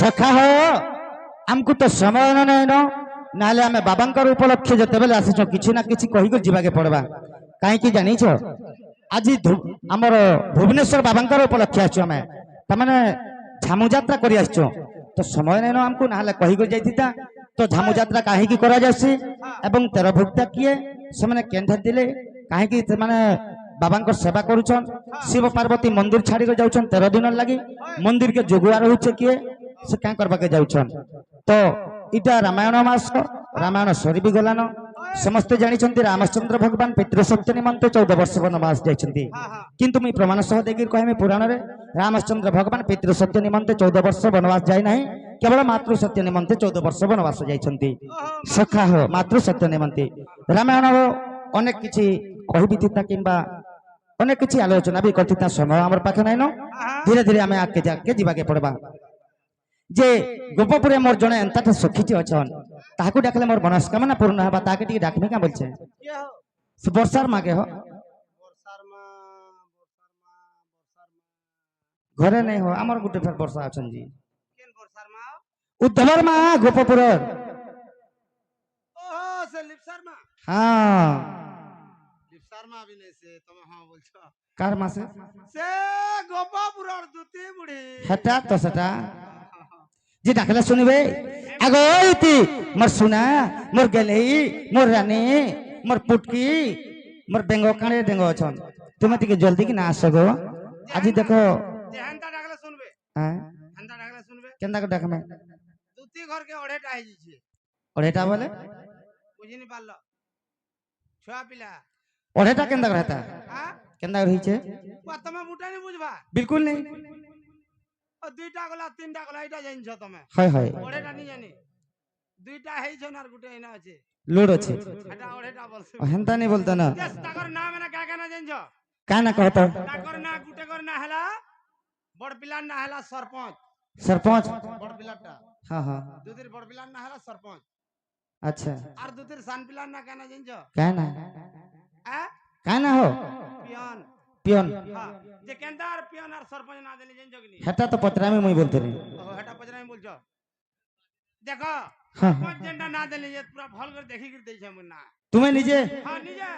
Speaker 4: सखा हो आमको तो समय नहीं न नाले आमे बाबांकर उपलक्ष्य जतेबेले आसीछ किछि ना किछि कहि कर जीवाके पड़बा काहे कि जानिछ आज हमर भुवनेश्वर बाबांकर उपलक्ष्य आछो आमे तमाने झामु यात्रा करि आछो तो समय नहीं न हमको नाले कहि कर जाइथिता तो झामु यात्रा काहे कि करा जासी एवं तेर भक्ता किए से माने केंधा दिले काहे कि से माने बाबांकर सेवा करूछन शिव पार्वती मंदिर छाड़ी के जाउछन 13 दिन लगी मंदिर के जोगुआ रहउछे किए से क्या करवा के जाउछन तो इटा रामायण मास रामायण सरी भी गलान समस्ते जानिछंती रामचंद्र भगवान पितृसत्य निमंते 14 वर्ष वनवास जाइछंती किंतु मी प्रमाण सह देखि कहमे पुराण रे रामचंद्र भगवान पितृसत्य निमंते 14 वर्ष वनवास जाय नाही केवल मातृसत्य निमंते 14 वर्ष वनवास जाइछंती सखा हो मातृसत्य निमंते रामायण अनेक किछि कहि बिथिता किंबा अनेक किछि आलोचना भी करथिता समय हमर पाखे नै न धीरे धीरे हमें आके जाके जीवा के पड़बा जे गोपपुरे मोर जने एंताटे सखीटी अछन ताहाकु डाकले मोर मनस्कामना पूर्ण हेबा ताके टिके डाकमे का बोलछे
Speaker 2: के हो
Speaker 4: से वर्षार मागे हो
Speaker 2: बरसार मा
Speaker 4: घरे नहीं हो हमर गुटे फेर वर्षा अछन जी
Speaker 2: केन बरसार मा
Speaker 4: उद्धवर मा गोपपुर
Speaker 2: ओहो से लिपसार मा
Speaker 4: हां
Speaker 2: लिपसार मा भी नहीं से तुम हां बोलछो
Speaker 4: कार मासे
Speaker 2: से गोपापुर और दुती बुढ़ी
Speaker 4: हटा तो सटा जी डाकले सुनिबे आगो इति मोर सुना मोर गेलई मोर रानी मोर पुटकी मोर बेंगो काणे डेंगो अछन तुम टिके जल्दी कि ना आसगो आज देखो
Speaker 2: जे हंता डाकले सुनबे
Speaker 4: हां
Speaker 2: हंता डाकले सुनबे
Speaker 4: केंदा को डाकमे
Speaker 2: दुती घर के ओढेटा आइ छी
Speaker 4: ओढेटा बोले
Speaker 2: बुझिनी पारलो छुआ पिला
Speaker 4: ओढेटा केंदा रहता
Speaker 2: हां
Speaker 4: केंदा रही छे
Speaker 2: वा तमे बुटा नहीं बुझबा
Speaker 4: बिल्कुल नहीं
Speaker 2: ओ दुईटा गला तीनटा गला इटा जाइन छ तमे
Speaker 4: हाय हाय
Speaker 2: ओढेटा नहीं जानी দুইটা হেইছন আর গুটে এনা আছে
Speaker 4: লোড আছে
Speaker 2: এটা ওড়েটা বলছে
Speaker 4: হেনতা নেই বলতা না
Speaker 2: দেশ তাকর নাম এনা কাকা না জানছ
Speaker 4: কানা কহতা
Speaker 2: তাকর না গুটে কর না হেলা বড় পিলার না হেলা সরপঞ্চ
Speaker 4: सरपंच
Speaker 2: বড় পিলারটা
Speaker 4: हाँ हाँ
Speaker 2: দুদির বড় পিলার না হেলা সরপঞ্চ
Speaker 4: अच्छा
Speaker 2: আর দুদির সান পিলার না কেনা জানছ
Speaker 4: कहना
Speaker 2: হ্যাঁ
Speaker 4: कहना हो
Speaker 2: পিয়ন
Speaker 4: पियोन
Speaker 2: হ্যাঁ যে কেন্দা আর পিয়ন আর সরপঞ্চ না দিলে জানছ কি নি
Speaker 4: हेटा तो पत्रा में मुई बोलते नहीं
Speaker 2: ও হেটা পছরা আমি বলছ দেখো
Speaker 4: हाँ
Speaker 2: সরপঞ্চ যেটা না দিলে যে পুরা ভাল করে দেখি করে দেইছে মু না
Speaker 4: तुम्हें निजे
Speaker 2: হ্যাঁ নিজে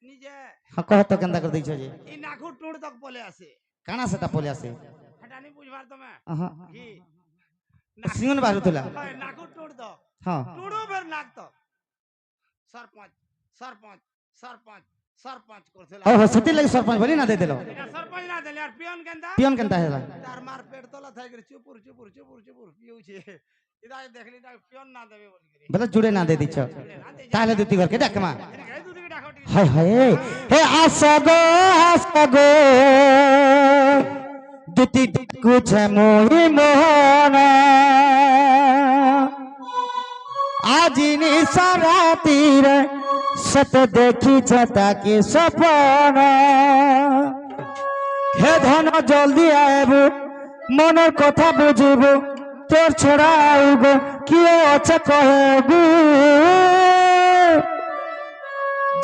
Speaker 2: নিজে
Speaker 4: हाँ कह तो केंदा कर दीछो जे
Speaker 2: এই নাখু টুড় তক বলে আছে
Speaker 4: काना सेटा पोले आसे
Speaker 2: হেটা নি বুঝবার তুমি
Speaker 4: हाँ
Speaker 2: কি
Speaker 4: सिंगन बारू तुला
Speaker 2: হয় নাখু টুড় তক
Speaker 4: हाँ
Speaker 2: টুড়ু বের নাক তক সরপঞ্চ সরপঞ্চ সরপঞ্চ সরপঞ্চ করছিল
Speaker 4: ओ हो सती लगी सरपंच बोली ना दे देलो
Speaker 2: এটা সরপঞ্চ না দিলে আর পিয়ন কেন্দা
Speaker 4: पियोन केंता हैला
Speaker 2: তার মার পেট তলা থাই করে চুপুর চুপুর চুপুর চুপুর পিউছে এটা দেখলি না পিয়ন না দেবে বলি করে
Speaker 4: बोले जुड़े ना दे दीछो ताले दुती घर के डकमा
Speaker 2: এই দুদিকে ডাকো ঠিক
Speaker 4: हाय हाय हे आसगो दुती कुछ मोहि मोहना आज नि सारा तीर सत देखी छता के सपना हे धन जल्दी आएबो मनर कथा बुझिबो तोर छोड़ा आइबो किए আছে কহেবু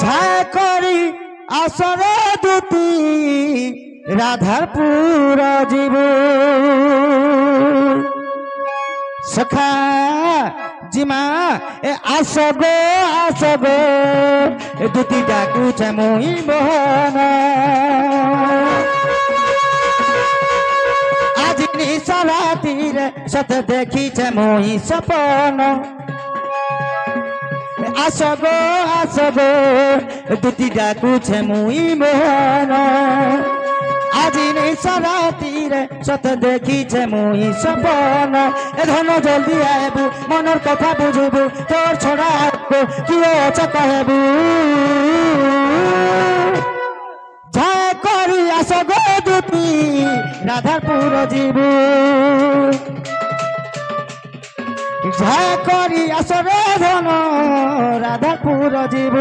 Speaker 4: ঝায় করি আসরে দুতি রাধার পুরা জীব সখা জিমা এ আসগো এ দুটি ডাকুছে মই মোহনা আজ নিশা রাতিরে সত দেখিছে মই সপন আসগো দুটি ডাকুছে মুই মোহন আজি নিশা রাতিরে সত দেখিছে মুই সপন এ ধন জলদি আইবু মনের কথা বুঝবু তোর ছড়া আইবু কি আছে কহেবু ঝায় করি আসগো দুটি রাধারপুর জীবু ঝায় করি আসরে ধন রাধাপুর জীব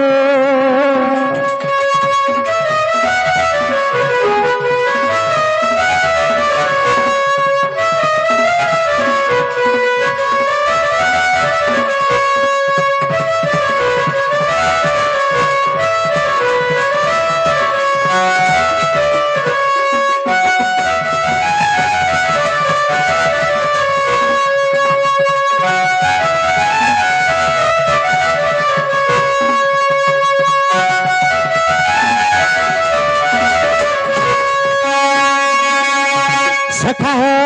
Speaker 4: সখা হো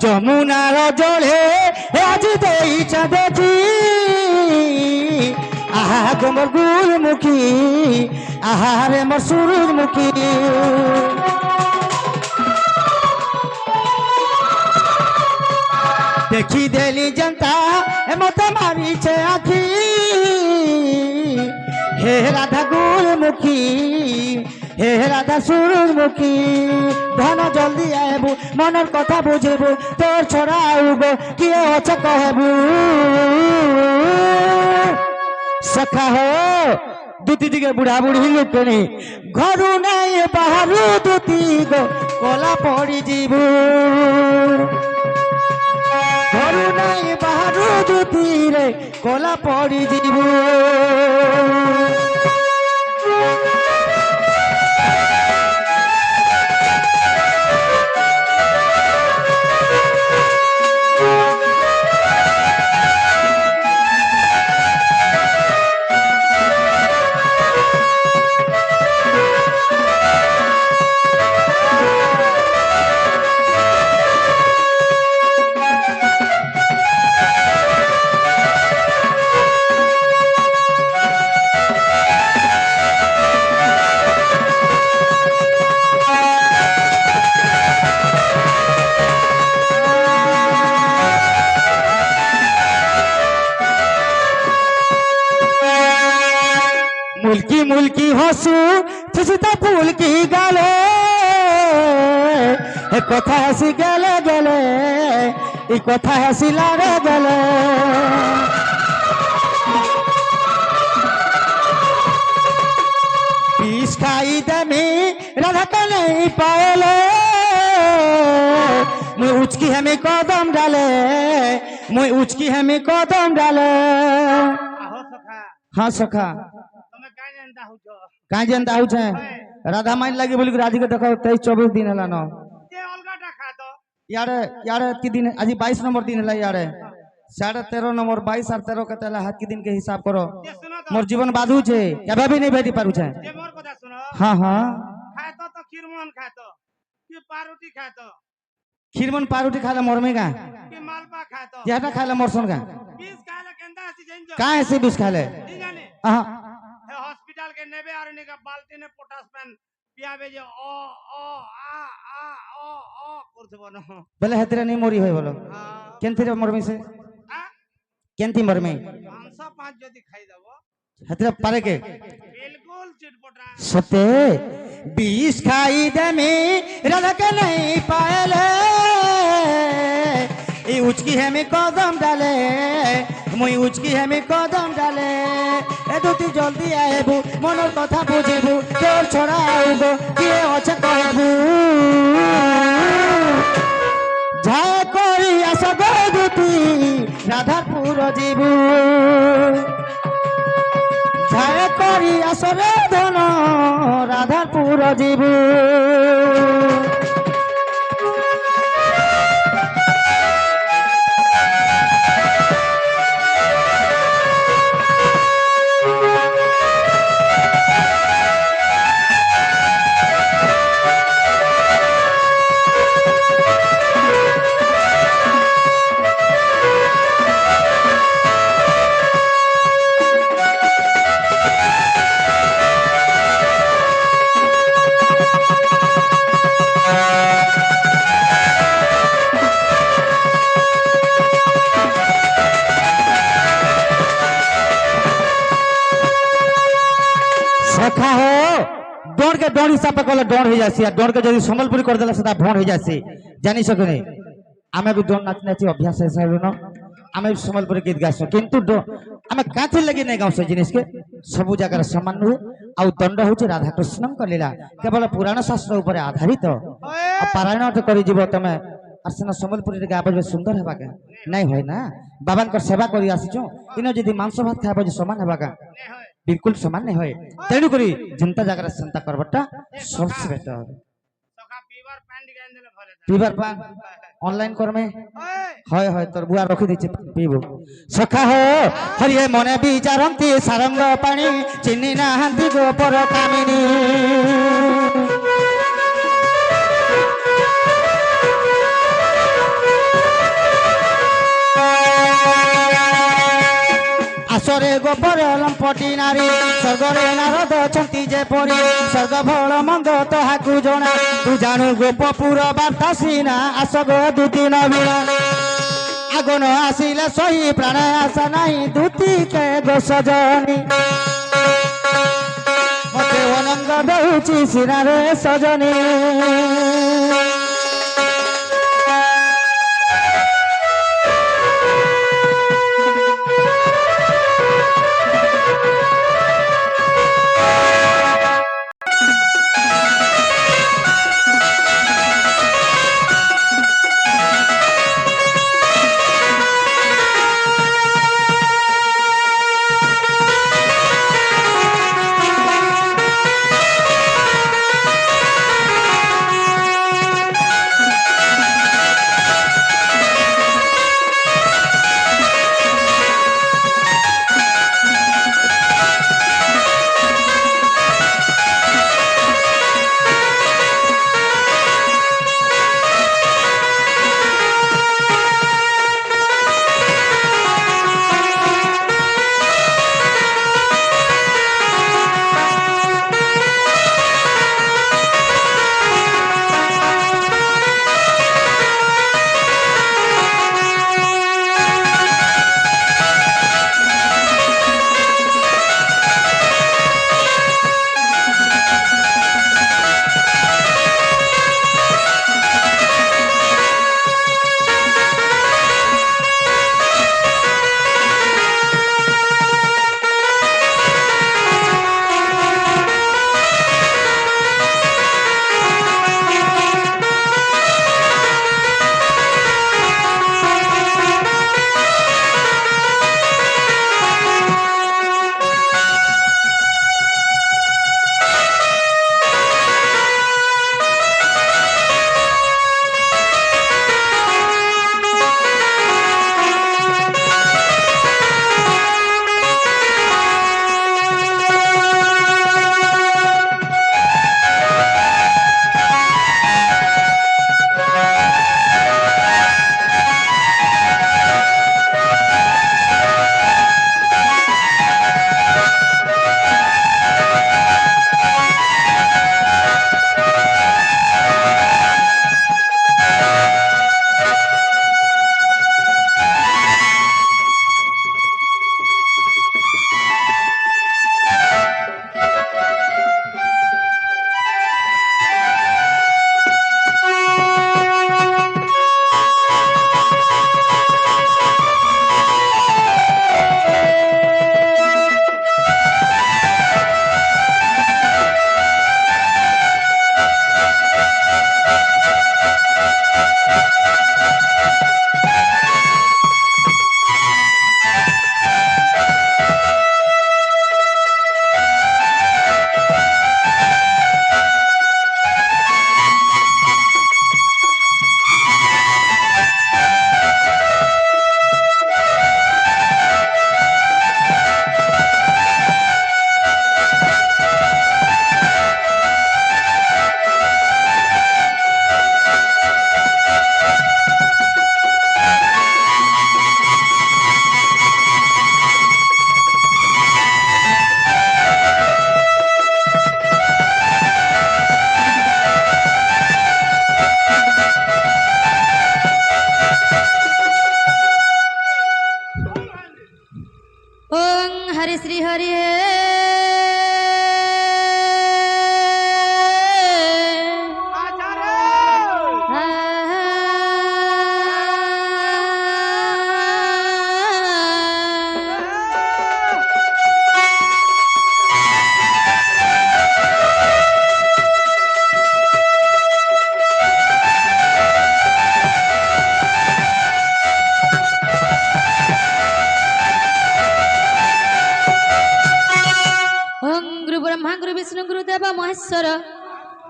Speaker 4: যমুনার জলে আজ দেইছা দেখি আহা গো মোর গুলমুখী আহারে মোর সূরজমুখী দেখি দেলি জনতা মতে মারিছে আখি হে রাধা গুলমুখী হে রাধা সূরজমুখী ধন জলদি আইবু মনের কথা বুঝিবু তোর ছড়া আইবু কি আছে কহেবু সখা হো দুটি দিকে বুড়া বুড়ি লোকনি ঘরু নাই বাহারু দুটি গো কলা পড়ি যাইবু ঘরু নাই বাহারু দুটি রে কলা পড়ি যাইবু মুলকি মুলকি হসু ফুসুতা ফুলকি গালে এ কথা হাসি গেলে গেলে এই কথা হাসি লারে গেলে राधा के नहीं पाएले मुई उचकी हमें कदम डाले मुई उचकी हमें कदम डाले
Speaker 2: आहो सखा
Speaker 4: हाँ सखा
Speaker 2: तमे काई जानता हो जो
Speaker 4: कहाँ जनता हो राधा माइन लगी बोली राधिका देखो 23-24 दिन है न
Speaker 2: जे अलगाटा खातो
Speaker 4: यार यार की दिन आज 22 नंबर दिन है यार 13.5 नंबर 22 और 13 के तला हाथ के दिन के हिसाब करो
Speaker 2: जे सुनो तो
Speaker 4: मोर जीवन बाधू छे केबे भी नहीं भेटी पारू छे
Speaker 2: जे मोर कथा सुनो
Speaker 4: हाँ हाँ
Speaker 2: खातो तो खीरमोहन खातो कि पारोटी खातो
Speaker 4: खीरमन पारूटी खाला मोर में का
Speaker 2: कि मालपा खातो
Speaker 4: जेटा खाला मोर सुन का
Speaker 2: बीस खाला केंदा हसी जइंजो
Speaker 4: का ऐसे बिस खाले
Speaker 2: नी जाने
Speaker 4: हाँ
Speaker 2: हे हॉस्पिटल के नेबे आर निका बाल्टी ने पोटास पेन पियाबे जे ओ करथबो न
Speaker 4: बोले हेतरे नहीं मोरी होय बोलो
Speaker 2: हां
Speaker 4: केनथि मोर में से
Speaker 2: आ
Speaker 4: केनथि मोर में
Speaker 2: 505 जदी खाई देबो
Speaker 4: हेतरे पारे के
Speaker 2: बिल्कुल चिटपटा
Speaker 4: सते 20 खाई दे में राधा के नहीं पाएले ई उचकी है में कदम डाले मुई उचकी है में कदम डाले ए दुती जल्दी आएबू मनर कथा बुझिबू तोर छोड़ा आइबो किए আছে कहबू যায় করি আস গো দুতি রাধাপুর জীবু যায় করি আস রে ধন রাধাপুর জীবু सखा हो डोर के डोर हिसाब कले डोर हो जासी डोर के जदी संबलपुरी कर देला सदा भोर हो जासी जानी सकने आमे भी डोर नाच नाची अभ्यास है सब न आमे भी संबलपुरी गीत गासो किंतु आमे काथि लगी नहीं गाउ से जिनिस के सब जगह समान हुए आ दंड होचे राधा कृष्ण का लीला केवल पुराण शास्त्र ऊपर आधारित पारायण तो करी जीव तमे आसना संबलपुरी रे गाबे सुंदर हेबा के नहीं होय ना बाबा कर सेवा करी आसीचो इनो जदी मांस भात खाबे समान हेबा का बिल्कुल समान नहीं होय तेणु करी जनता जगह चिंता करबटा सबसे बेटर
Speaker 2: सखा पीवर पैंट गाइन देले भले
Speaker 4: पीबर पान ऑनलाइन कर में
Speaker 2: ओए
Speaker 4: হয় হয় তোর বুয়া রখি দিছে পিবো সখা হো হরিয়ে মনে বিচারন্তি সারঙ্গ পানি চিনি না হান্তি গোপর কামিনী আসরে গোপর লম্পটি নারী স্বর্গরে নারদ অছন্তি যে পরি স্বর্গ ফল মন্দ তাহাকু জনা তু জানু গোপপুর বার্তা সিনা আস গো দুতি নবীন আগুন আসিলে সহি প্রাণ আশা নাই দুতি কে গো সজনী মতে অনঙ্গ দেউছি সিনারে সজনী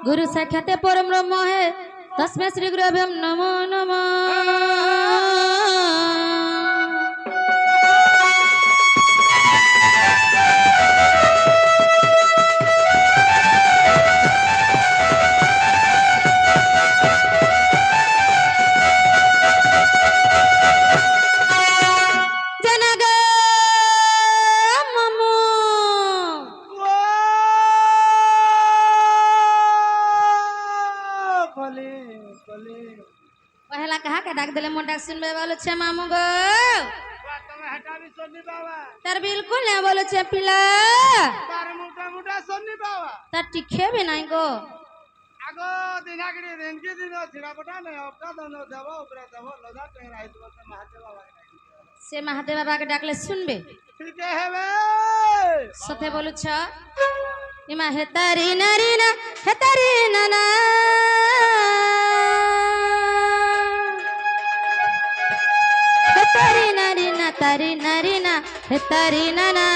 Speaker 1: गुरु साक्षाते परम ब्रह्म है तस्मै श्री गुरुभ्यो नमो नमः।
Speaker 2: কলে কলে
Speaker 1: पहला कहा के डाक दिले मोर डाक सुनबे बोलो छे मामू गो
Speaker 2: তুমি হাঁটাবি সন্নি বাবা
Speaker 1: तार बिल्कुल नहीं बोलो छे पिला
Speaker 2: তার মোটা মোটা সন্নি বাবা
Speaker 1: तार टिखे भी नहीं गो
Speaker 2: আগো দিনাগড়ি দিনকি দিন ছিড়াপটা নাই অপটা দন দেব উপরে দেব লদা টেরা আইতো মহাদেব বাবা
Speaker 1: से महादेव बाबा के डाकले सुनबे
Speaker 2: ঠিক হবে
Speaker 1: सथे बोलू छ इमा हेतारी नारी ना हेतारी नाना हेतारी नारी ना तारी नारी ना हेतारी नाना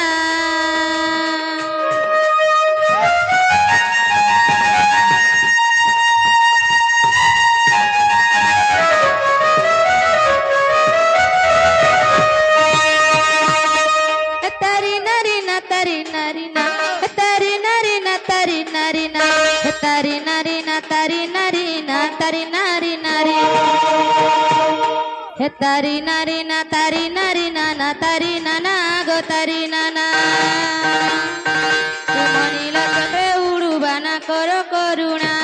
Speaker 1: तारी नारी ना तारी नारी ना तारी नारी ना तारी नारी ना तारी नारी ना तारी नारी ना तारी नारी नारी हे तारी नारी ना तारी नारी ना ना तारी नाना गो तारी नाना मनील चक्रे उड़ुबाना करो करुणा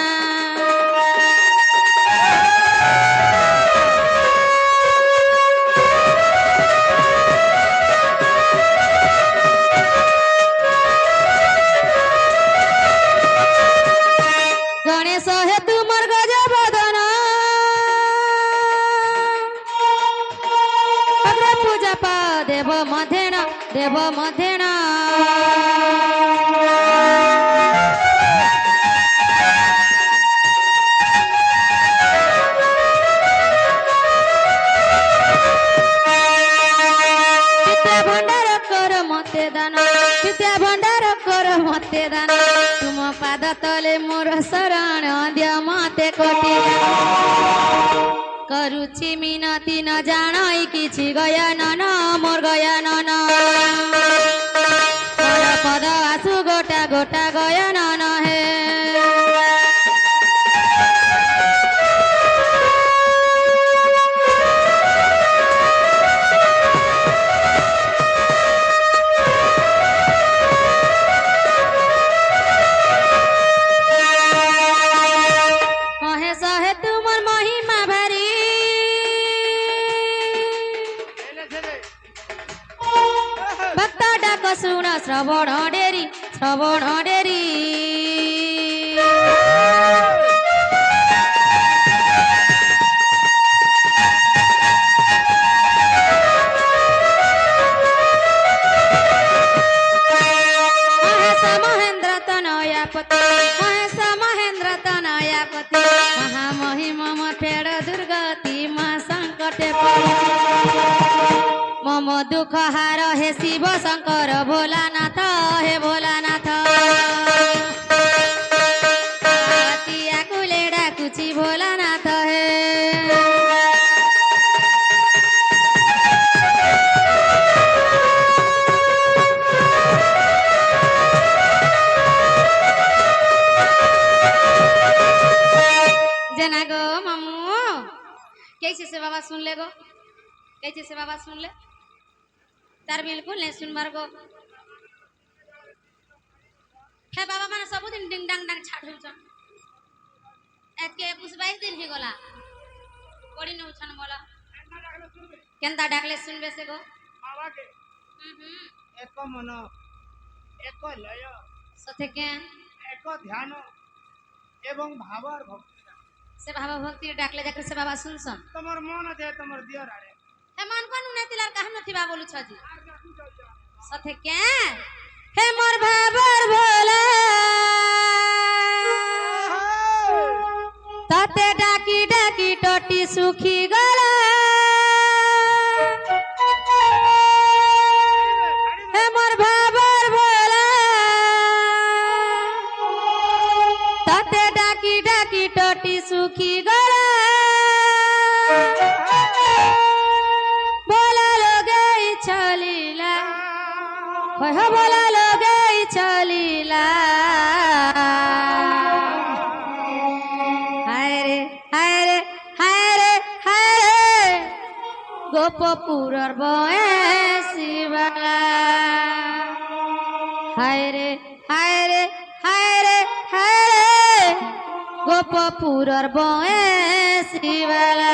Speaker 1: गणेश हे तुमर गज बदन अग्र पूजा पा देव मधेण देव मधेण विद्या भंडार कर मते दान विद्या भंडार कर मते दान तुम पाद तले मोर शरण दिय मते कोटि करुछि मिनती न जानै किछि गया नन मोर गया नन पर पद आसु गोटा गोटा गया नन हे महेश हे तुमर महिमा भारी भक्त डाक सुन श्रवण डेरी श्रवण डेरी महेश महेंद्र तनयापति महेश महेंद्र तनयापति महामहिम फेड़ दुर्गति मा संकटे मम दुख हार हे शिव शंकर भोलानाथ हे भोलानाथ तिया कुले डाकुची भोलानाथ हे जना गो मामू कैसे से बाबा सुन ले गो कैसे से बाबा सुन ले तार बिल्कुल नहीं सुनबार गो हे बाबा माने सब दिन डिंग डांग डांग छाड़ होछन एके 21 दिन ही गला कोड़ी न उछन बोला केनता डाकले सुनबे से गो
Speaker 2: বাবা কে এক মন এক লয়
Speaker 1: सथे के
Speaker 2: এক ধ্যান এবং ভাবর ভক্তি
Speaker 1: से बाबा भक्ति डाकले जाकर से बाबा सुनसन
Speaker 2: তোমার মন আছে তোমার দিয়র আরে
Speaker 1: हे मन कोन नै तिलार कहन नथि बा बोलु छ जी सथे के हे मोर भाबर भोला ताते डाकी डाकी टटी सुखी गला हे मोर भाबर भोला ताते डाकी डटी सुखी गला बोला लोगे चलीला हो बोला लोगे चलीला हाय रे हाय रे हाय रे हाय रे गोपपुरर बयसीवाला हाय रे हाय रे हाय रे हाय रे गोपपुरर बयसीवाला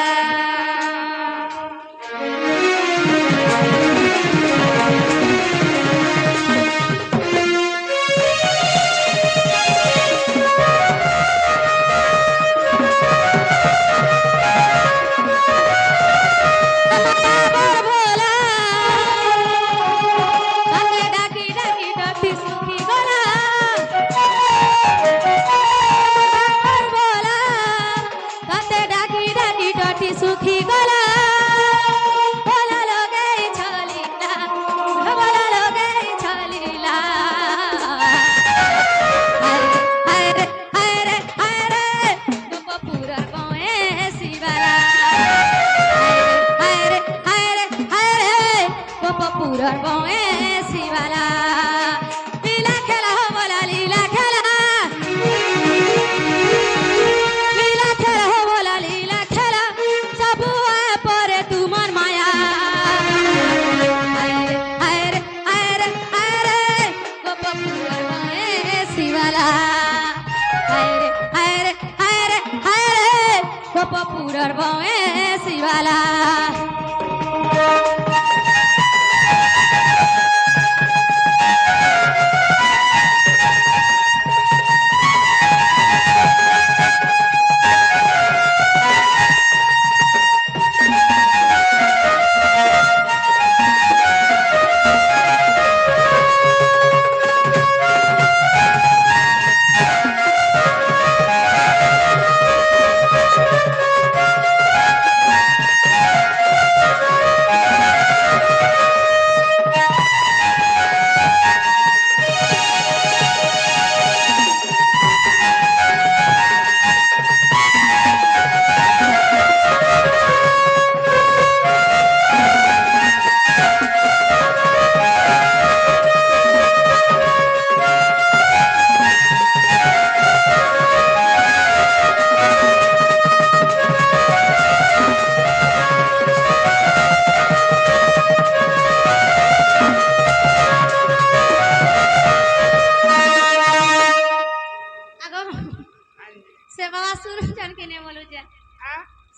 Speaker 1: सुखी गला बोला लोगे छलीला बोला लोगे छलीला हाय रे हाय रे हाय रे गोपपुरर बयसीवाला हाय रे हाय रे हाय रे गोपपुरर बयसीवाला लीला खेला हो बोला लीला खेला लीला खेला हो बोला लीला खेला सबुआ परे तुमर माया हाय रे हाय रे हाय रे हाय रे गोपपुरर बयसीवाला हाय रे हाय रे हाय रे हाय रे गोपपुरर बयसीवाला से बाबा सुनु जन के ने बोलू जे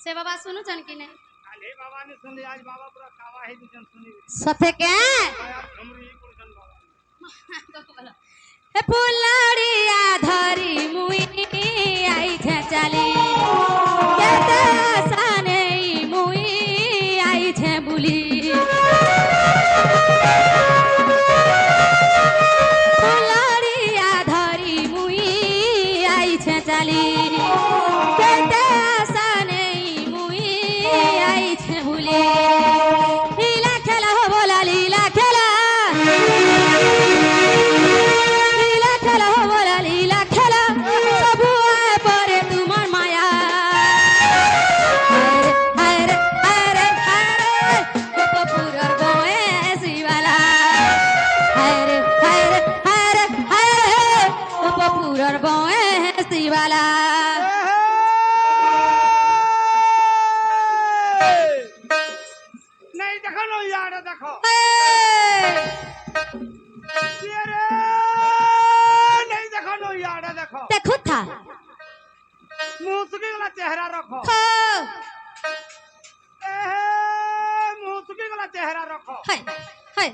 Speaker 1: से बाबा सुनु जन के ने
Speaker 2: अरे बाबा ने सुन लिया आज बाबा पूरा कावा है जन सुनी
Speaker 1: सथे के
Speaker 2: यार हमरी कुलसन बाबा
Speaker 1: हे फुलड़िया धरी मुई आई छे चली केते आसाने मुई आई छे बुली फुलड़िया धरी मुई आई छे चली केते आसाने मुई आई छे बुली लीला खेला हो बोला लीला खेला लीला खेला हो बोला लीला खेला सबुआ परे तुमर माया हाय रे हाय रे हाय रे गोपपुरर बयसीवाला हाय रे हाय रे हाय रे हाय रे गोपपुरर बयसीवाला
Speaker 2: नहीं देखो नो यार देखो ये रे नहीं देखो नो यार देखो
Speaker 1: देखो था
Speaker 2: मुसकी वाला चेहरा रखो मुसकी वाला चेहरा रखो
Speaker 1: हाय हाय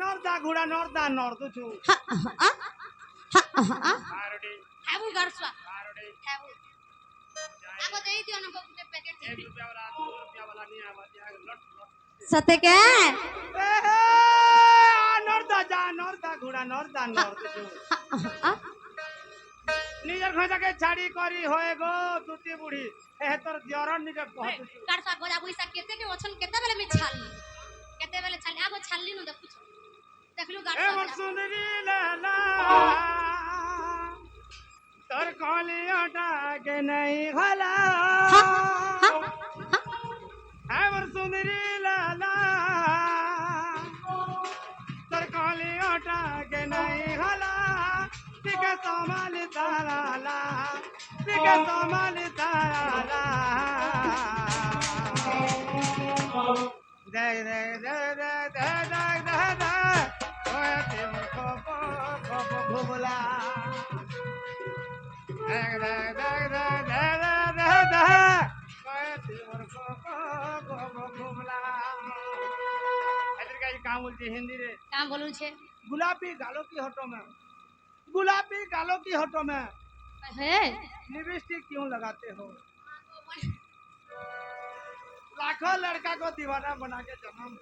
Speaker 2: नर्दा घोड़ा नर्दा नर्द छु
Speaker 1: हा हा हा
Speaker 2: आरोडी
Speaker 1: खाबू गरसवा
Speaker 2: आरोडी
Speaker 1: खाबू आगो देई दियो न गोटे पैकेट
Speaker 2: 1 रुपया वाला 2 रुपया वाला नहीं आवा लट
Speaker 1: सते के
Speaker 2: नर्दा घोड़ा नर्दा नर्द छु निजर खजा के छाड़ी करी होए गो तुती बुढ़ी ए तोर जरन निके कहत छु
Speaker 1: गरसवा गोजा पैसा केते के ओछन केते बेले में छाली केते बेले छाली आगो छाली न देखु देखलु
Speaker 2: ए
Speaker 1: गरसवा
Speaker 2: मन सुनरी लाला काली आटा के नहीं हला हमर सुंदरी लाला तर काली आटा के नहीं हला टिके संभाल ताराला टिके संभाल ताराला देख देख देख देख देख देख देख ओए तेरे को भुबला देख देख देख देख देख देख देख ओए तेरे को भुबला ऐसे का बोलती हिंदी रे
Speaker 1: का बोलू छे
Speaker 2: गुलाबी गालों की होठों में गुलाबी गालों की होठों में
Speaker 1: हे
Speaker 2: लिपस्टिक क्यों लगाते हो लाखों लड़का को दीवाना बना के जन्म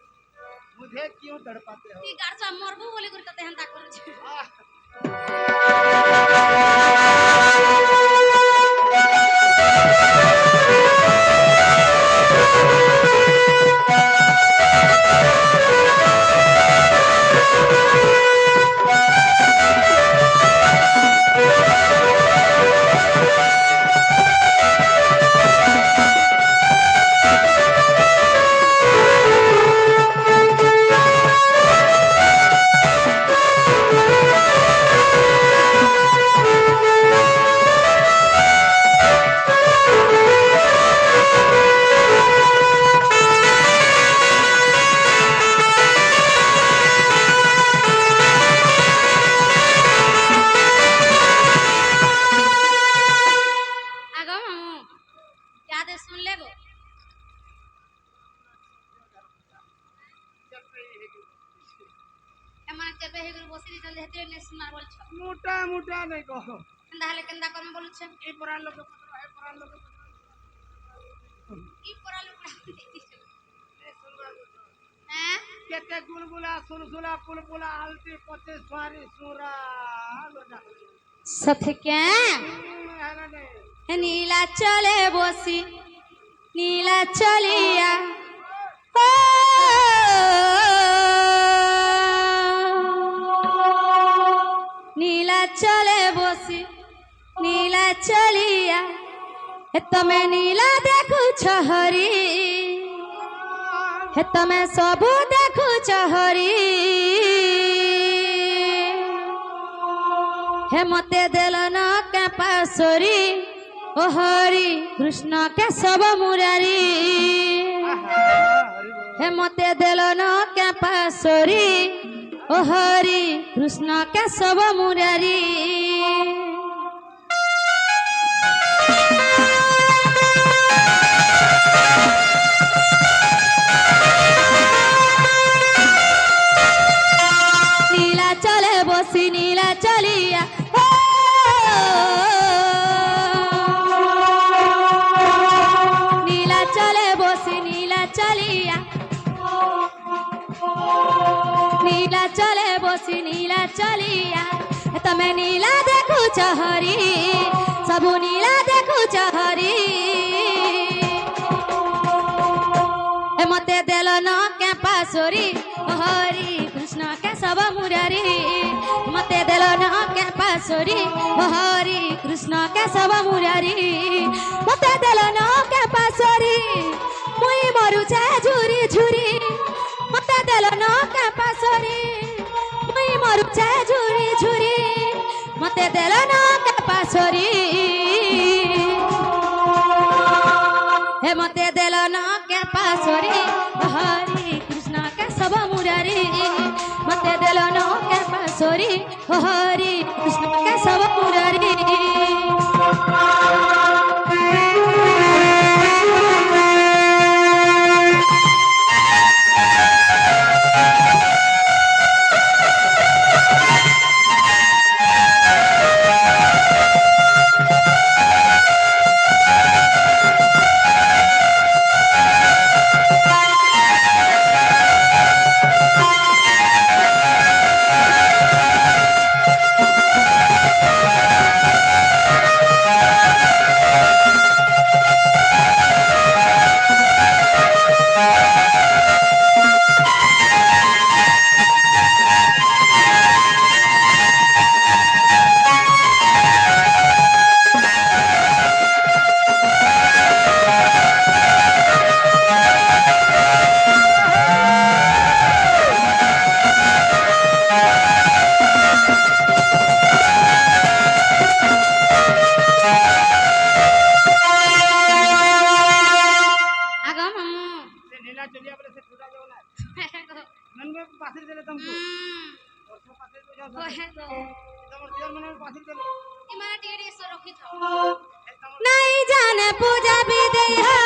Speaker 2: मुझे क्यों तड़पाते हो
Speaker 1: ती गारसा मरबो बोले कर कते हंता करू छे
Speaker 2: आह,
Speaker 1: आगो मामू याद है सुन ले गो एमन के बेहे गुरु बसरी चल हेते ने सुनार बोल छ
Speaker 2: मोटा मोटा नहीं कहो
Speaker 1: कंदा हले कंदा कोन बोलू छे
Speaker 2: ये पुरान लोग को पता है पुरान लोग को
Speaker 1: ई पोरा लोग
Speaker 2: हैं केते गुलगुला सुलसुला पुलपुला आलती पचे स्वारी सुरा लोटा
Speaker 1: सथ क्या
Speaker 2: है नहीं
Speaker 1: नीला चले बसी नीला चलिया ओ नीला चले बसी नीला चलिया हे तमे नीला देखु छहरी हे तमे सबु देखु छहरी हे मते देलन के पासरी ओ हरि कृष्ण के सब मुरारी हे मते देलन के पासरी ओ हरि कृष्ण के सब मुरारी नीला चले बसी नीला चलिया हो नीला चले बसी नीला चलिया नीला चले बसी नीला चलिया तमे नीला देखु छहरी सबु नीला देखु छहरी हे मते देलन के पासरी हरि कृष्ण के सब मुरारी मते देलन के पासरी हरि कृष्ण के सब मुरारी मते देलन के पासरी मुई मरु छे झुरी झुरी मते देलन के पासरी मुई मरु छे झुरी झुरी मते देलन के पासरी हे मते देलन के पासरी हरि कृष्ण के सब मुरारी मते देलन के पासरी हरि कृष्ण के सब मुरारी
Speaker 2: बांसुरी चलो
Speaker 3: इमारा टिकट सो रखी था
Speaker 1: नहीं जाने पूजा विधि हो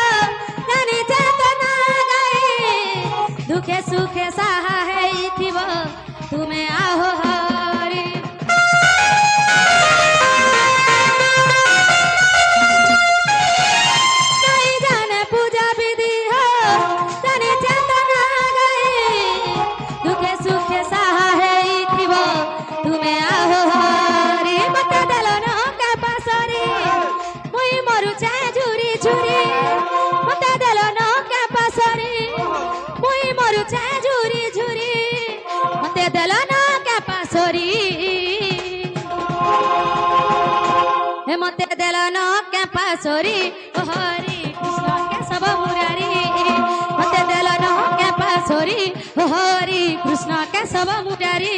Speaker 1: जाने चेतना गई दुखे सुखे सहा है थिव तुम्हें आहो हरि नहीं जाने पूजा विधि हो जाने चेतना गई दुखे सुखे सहा है थिव तुम्हें आहो हरि मत दलन का पासरी मुई मरुचे झुरी झुरी मत दलन का पासरी मुई मरुचे झुरी झुरी मत दलन का पासरी हे मते दलन के पासरी ओ हरि कृष्ण के सब मुरारी मते दलन के पासरी ओ हरि कृष्ण के सब मुरारी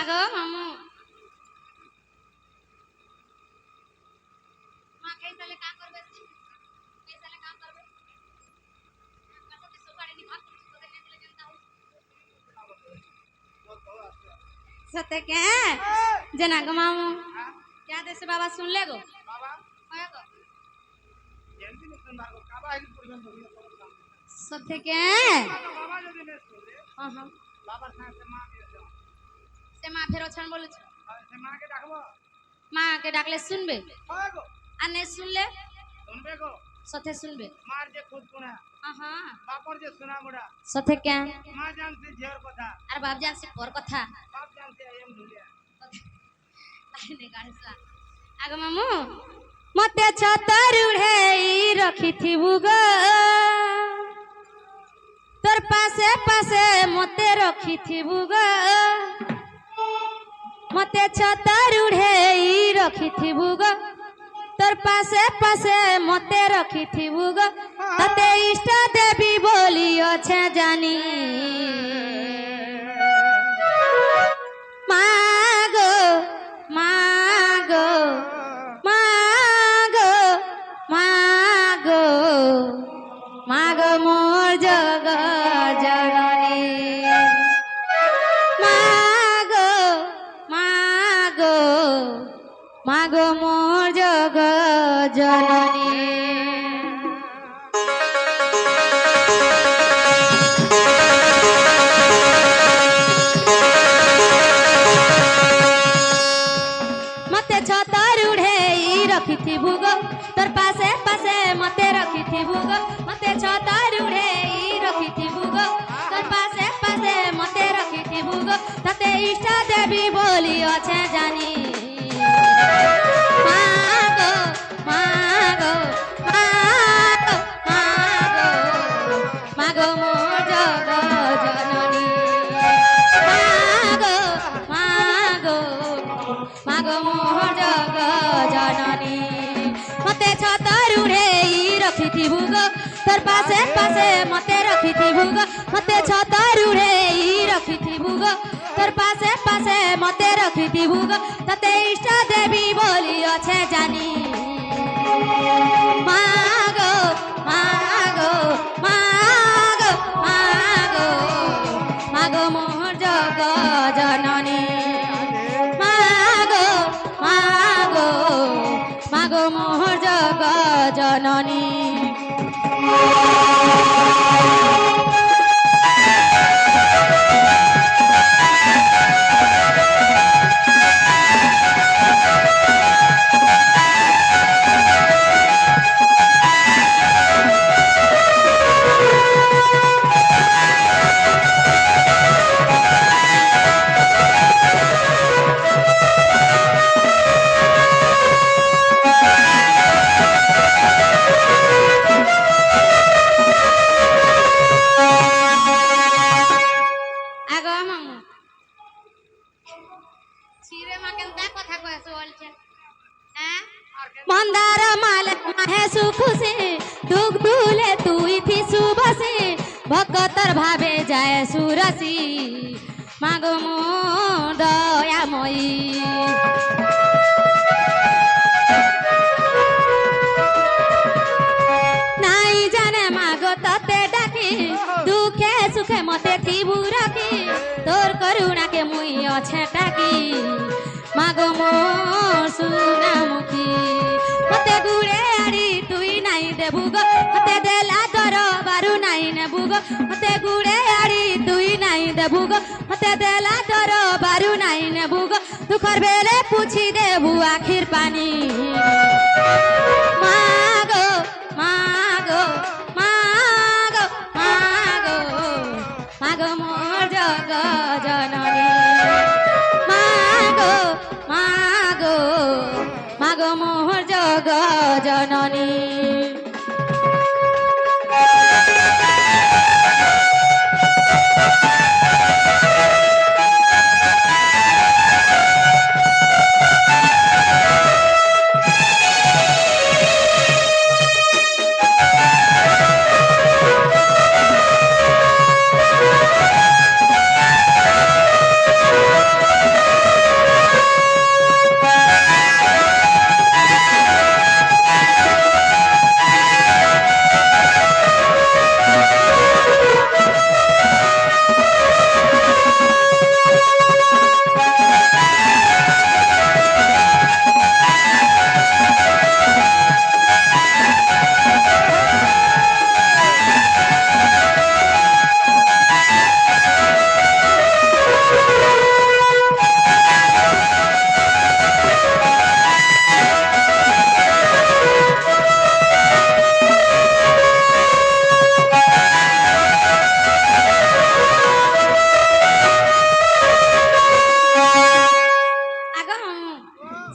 Speaker 1: आगो मामू मां कैसा ले काम करबे कैसा ले काम करबे कसो के सुपारी निकाल तो देने के लिए जनता हूं सत्य के जना गो मामू क्या दे से बाबा सुन ले गो
Speaker 2: बाबा
Speaker 1: होय गो
Speaker 2: जल्दी में सुन मारो काबा है पुरजन बोलिए
Speaker 1: सत्य के
Speaker 2: बाबा जल्दी में सुन ले
Speaker 1: हां हां
Speaker 2: बाबा साथ से मां के
Speaker 1: से मां फेरो छन बोलु छ
Speaker 2: से मां के डाकबो
Speaker 1: मां के डाकले सुनबे
Speaker 2: होय गो
Speaker 1: आ नहीं सुनले
Speaker 2: सुनबे गो
Speaker 1: सत्य सुनबे
Speaker 2: मार जे खुद पुना
Speaker 1: हां हां
Speaker 2: बापर जे सुना मुड़ा
Speaker 1: सत्य के
Speaker 2: मां जान से झेर कथा
Speaker 1: अरे बाप जान से पर कथा
Speaker 2: बाप जान से एम ढुलिया
Speaker 1: ने गाड़सा आगो मामू मते छतरुढ़े रखिथिबु ग तोर पासे पासे मते रखिथिबु ग मते छतरुढ़े रखिथिबु ग तोर पासे पासे मते रखिथिबु ग तते इष्ट देवी बोली अच्छे जानी मागो मागो मागो मागो मागो मोर जग जननी मागो मागो मागो मोर जग जननी मते छतरुढ़े रखिथिबु गो तोर पासे पासे मते रखिथिबु गो मते छतरुढ़े रखिथिबु गो तोर पासे पासे मते रखिथिबु गो तते इष्ट देवी बोली अच्छे जानी मागो मागो मागो मागो मागो मोर जग जननी मागो मागो मागो मोर जग जननी मते छतरुढ़े रखिथिबु गो तोर पासे पासे मते रखिथिबु गो मते छतरुढ़े रखिथिबु गो तोर पासे पासे मते रखिथिबु गो तते इष्ट देवी बोली अच्छे जानी मागो मागो मागो मागो मागो मोर जग जननी मागो मागो मागो मोर जग जननी
Speaker 3: চিরে মা কেনতা কথা কইছ বলছে হ্যাঁ
Speaker 1: মন্দার মালে মাহে সুখুসে দুঃখ দুলে তুই ফিসু বসে ভক্তর ভাবে যায় সুরসি মাগো মো দয়াময়ী নাই জানে মাগো ততে ডাকি দুঃখে সুখে মতে থিবু রাখি তোর করুণাকে মুই অছে টাকি মাগো মো সুনামুখী মতে গুড়ে আড়ি তুই নাই দেবু গো মতে দেলা দর বারু নাই নেবু গো মতে গুড়ে আড়ি তুই নাই দেবু গো মতে দেলা দর বারু নাই নেবু গো দুঃখর বেলে পুছি দেবু আখির পানি মাগো মাগো মাগো মাগো মাগো মোর জগ জননী মাগো মাগো মাগো মোর জগ জননী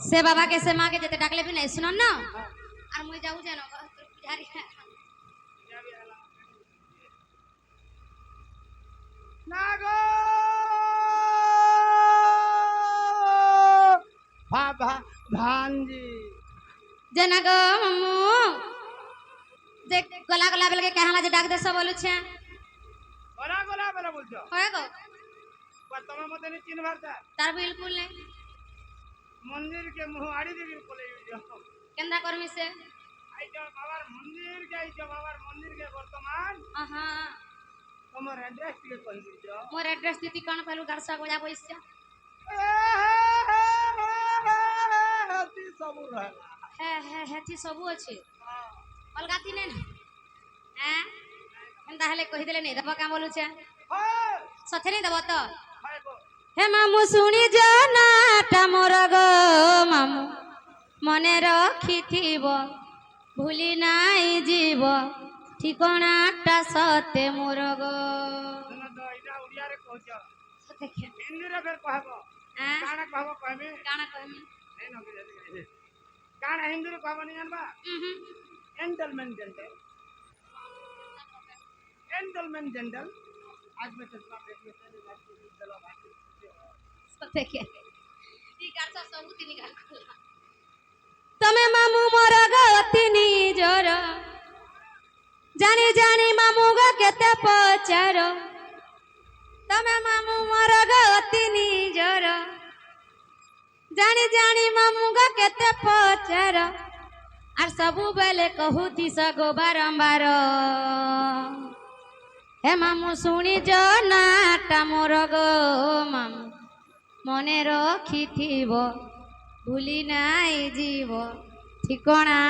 Speaker 1: से बाबा के से माँ के जते डाकले भी नहीं सुनो ना और मुझे जाऊ जानो पुजारी
Speaker 2: नागो भांजी
Speaker 1: जना गो मम्मू जे गला गला बेल के कहला जे डाक दे सब बोलु छे
Speaker 2: गोला गोला बेला बोलछो
Speaker 1: होय गो
Speaker 2: पर तमे मते नि चिन भारता
Speaker 1: तार बिल्कुल नहीं
Speaker 2: मंदिर के मुंह आड़ी देवी बोले जो
Speaker 1: केंदा करमी से
Speaker 2: आई जो बाबार मंदिर के आई जो बाबार मंदिर के वर्तमान
Speaker 1: हां
Speaker 2: तमर एड्रेस के कहि दियो
Speaker 1: मोर एड्रेस दीदी कोन पहलू गरसा गोजा पैसा
Speaker 2: हती सब रहला
Speaker 1: है थी सब अछि अलगाती नहीं ना हैं केंदा हले कहि देले नहीं दबा का बोलु छे
Speaker 2: हाय
Speaker 1: सथे नहीं दबा तो
Speaker 2: हाय गो
Speaker 1: हे मामू शुणी जनाटा मोर गो मामू मने रखिथिब भूली नाई जीव ठिकणाटा सते मोर गो
Speaker 2: सुनो तो इटा उड़िया रे कहछ
Speaker 1: देखे
Speaker 2: हिंदी रे फेर कहबो
Speaker 1: हैं
Speaker 2: काना कहबो कहबे
Speaker 1: गाना कहमी
Speaker 2: नहीं न काना हिंदी रे कहबो नहीं जानबा एंटलमैन जनरल आज मैं चलता देखिए चलो
Speaker 1: देखे ई गारसा सब तिनी गार खोला तमे मामू मोर गति निजर जानी जानी मामू गो केते पचार तमे मामू मोर गति निजर जानी जानी मामू गो केते पचार आर सबु बेले कहूती सगो बारंबार हे मामू शुणी जनाटा मोर गो मामू मने रखिथिब भूली नाई जीव ठिकणा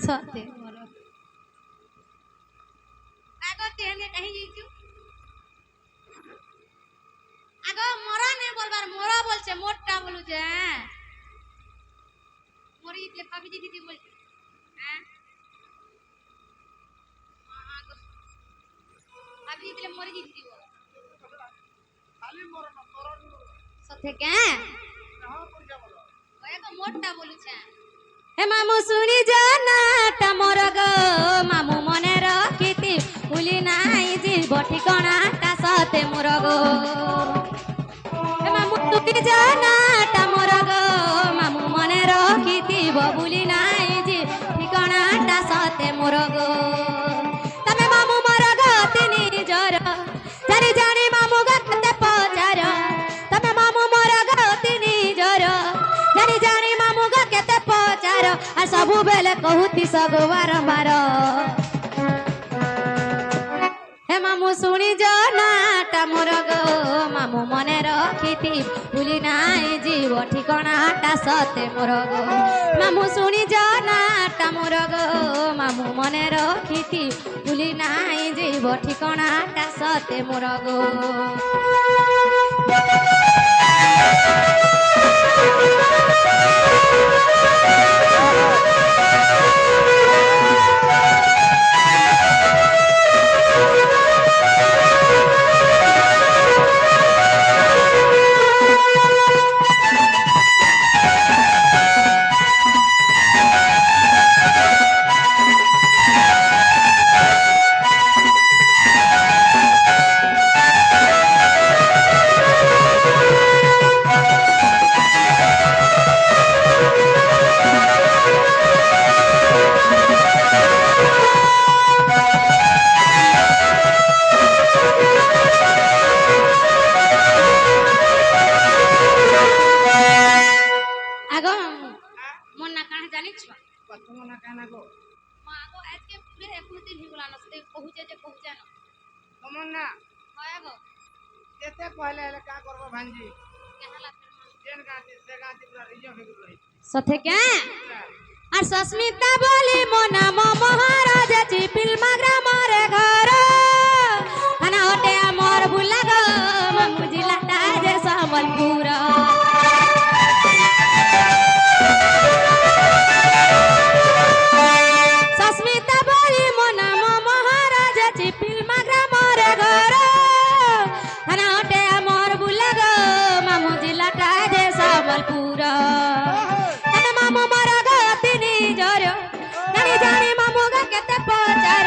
Speaker 1: सते मोर आगो तेने कहीं जीजू आगो मोरा नहीं बोलबार मोरा बोलछे मोटा बोलु जे मोरी इतले भाभी दीदी बोलछे हैं आगो भाभी इतले मोरी दीदी बोल
Speaker 2: खाली मोर न तोरन
Speaker 1: सथे के
Speaker 2: हां पर जा बोलो
Speaker 1: ओए को मोटा बोलु छे हे मामू शुणी जनाटा मोर गो मामू मने रखिति भूली नाई जीव ठिकणाटा सते मोर गो हे मामू शुणी जनाटा मोर আর ସବୁବେଳେ କହୁତି ସଗ ବାରମ୍ବାର হে মামু শুনি জনাটা মোর গো মামু মনে রখিতি ভুলি নাই জীব ঠিকনাটা সতে মোর গো মামু শুনি জনাটা মোর গো মামু মনে রখিতি ভুলি নাই জীব ঠিকনাটা সতে মোর গো আগো মোর না কাহ জানিছ
Speaker 2: প্রথম না কেন গো
Speaker 1: মা আগো আজকে পুরে 21 দিন হিগুলা নস্তে কহুছে যে কহুছে না
Speaker 2: তোমার না
Speaker 1: হয় আগো
Speaker 2: কেতে কইলে হেলে কা করব ভাঞ্জি
Speaker 1: কেহালা ফির মা
Speaker 2: যেন গাতি সে গাতি পুরা রিজর্ভ হয়ে গই
Speaker 1: সথে কে আর সস্মিতা বলি মো নাম মহারাজ চিপিল মাগ্রামরে ঘর খানা হটে আমর বুলা গো মামু জিলাটা যে সম্বলপুর সস্মিতা বলি মো নাম মহারাজ চিপিল মাগ্রামরে ঘর খানা হটে আমর বুলা গো মামু জিলাটা যে সম্বলপুর মামু মারা গতি নিজর জানি জানি মামু গা কেতে পচার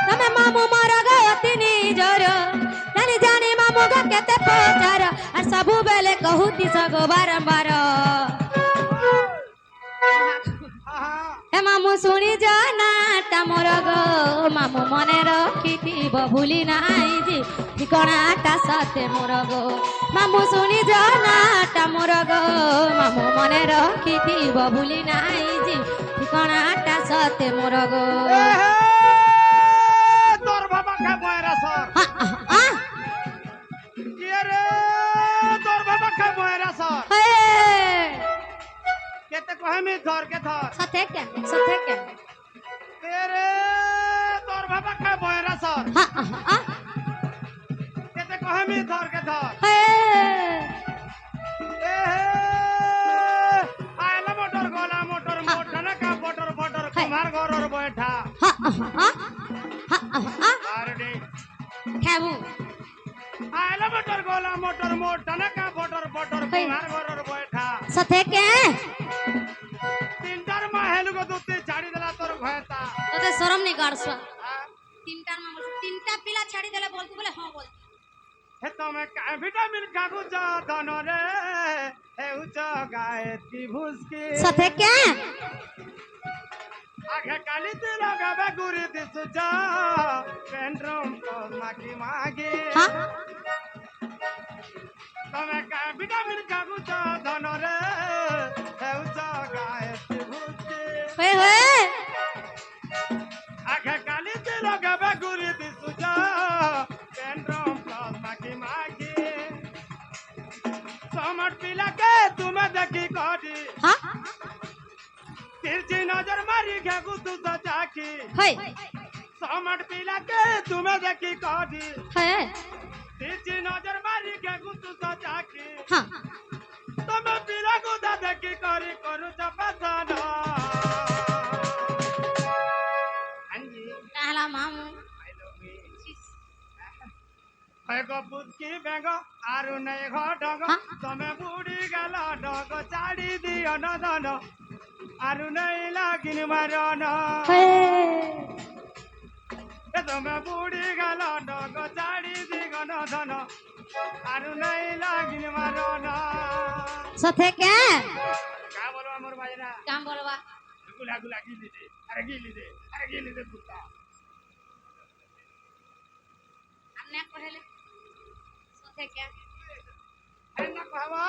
Speaker 1: তমে মামু মারা গতি নিজর জানি জানি মামু গা কেতে পচার আর সবু বেলে কহুতি সগ বারম্বার হে মামু শুনি জানাটা মোর গো মামু মনে রখিথিব ভুলি নাই যে ঠিকনাটা সতে মোর গো মামু শুনি জানাটা মোর গো মামু মনে রখিথিব ভুলি নাই যে ঠিকনাটা সতে মোর গো
Speaker 2: তোর বাবা কে বয়রা সর কে রে তোর বাবা কে বয়রা সর কেতে কহমি ধর কে ধর
Speaker 1: সতে কে
Speaker 2: তেরে তোর বাবা কে বয়রা সর কেতে কহমি ধর কে ধর আইলা মোটর গলা মোটর মোটনা কা বটর বটর কুমার ঘরর বৈঠা আরে
Speaker 1: খাবু
Speaker 2: আইলা মোটর গলা মোটর মোটনা কা বটর বটর কুমার ঘরর বৈঠা
Speaker 1: সতে কে
Speaker 2: তিনটার মাহেলু গো দুতে ছাড়ি দেলা তোর ভয়তা
Speaker 1: তোতে শরম নি করছ তিনটার মা বলছ তিনটা পিলা ছাড়ি দেলে বলতু বলে হ্যাঁ বল
Speaker 2: হে তুমি কা ভিটামিন খাবু যা ধন রে হে উচ গায়ত্রী ভুসকি
Speaker 1: সতে কে
Speaker 2: আগে কালি তে লাগাবে গুরি দিসু যা পেন্ড্রম তো মাকি মাগি
Speaker 1: হ্যাঁ
Speaker 2: তুমি কা ভিটামিন খাবু যা ধন রে হে উচ গায়ত্রী ভুসকি
Speaker 1: হয়ে হয়ে
Speaker 2: আগে কালি তে লাগাবে গুরি দিসু যা পেন্ড্রম তো মাকি মাগি সমট পিলাকে তুমি দেখি করি
Speaker 1: হ্যাঁ
Speaker 2: तिरछी नजर मारी घेगु तू तो चाकी
Speaker 1: হই
Speaker 2: समट पिला के तुम्हें देखी कौदी
Speaker 1: হয়ে
Speaker 2: तिरछी नजर मारी घेगु तू तो चाकी
Speaker 1: হ্যাঁ
Speaker 2: तुम्हें पिला को दा देखी करी करू चपसना अंजी
Speaker 1: কালা মামু
Speaker 2: आई लव यू है गो पुतकी बेगो आरु नहीं घटगो
Speaker 1: हाँ?
Speaker 2: तुम्हें बूढ़ी गला डगो चाड़ी दियो न दनो आरु नहीं लागिन मारना
Speaker 1: হয়ে
Speaker 2: তুমি বুড়ি গেল ডগ চাড়ি দিগ ধন আর নাই লাগিন মারনা
Speaker 1: সতে কে
Speaker 2: কা বলো আমার ভাইরা
Speaker 1: কাম বলবা
Speaker 2: গুলা গুলা গিলি দে আরে গিলি দে আরে গিলি দে কুত্তা
Speaker 1: আমনে কহেলে সতে কে
Speaker 2: আরে না কহবা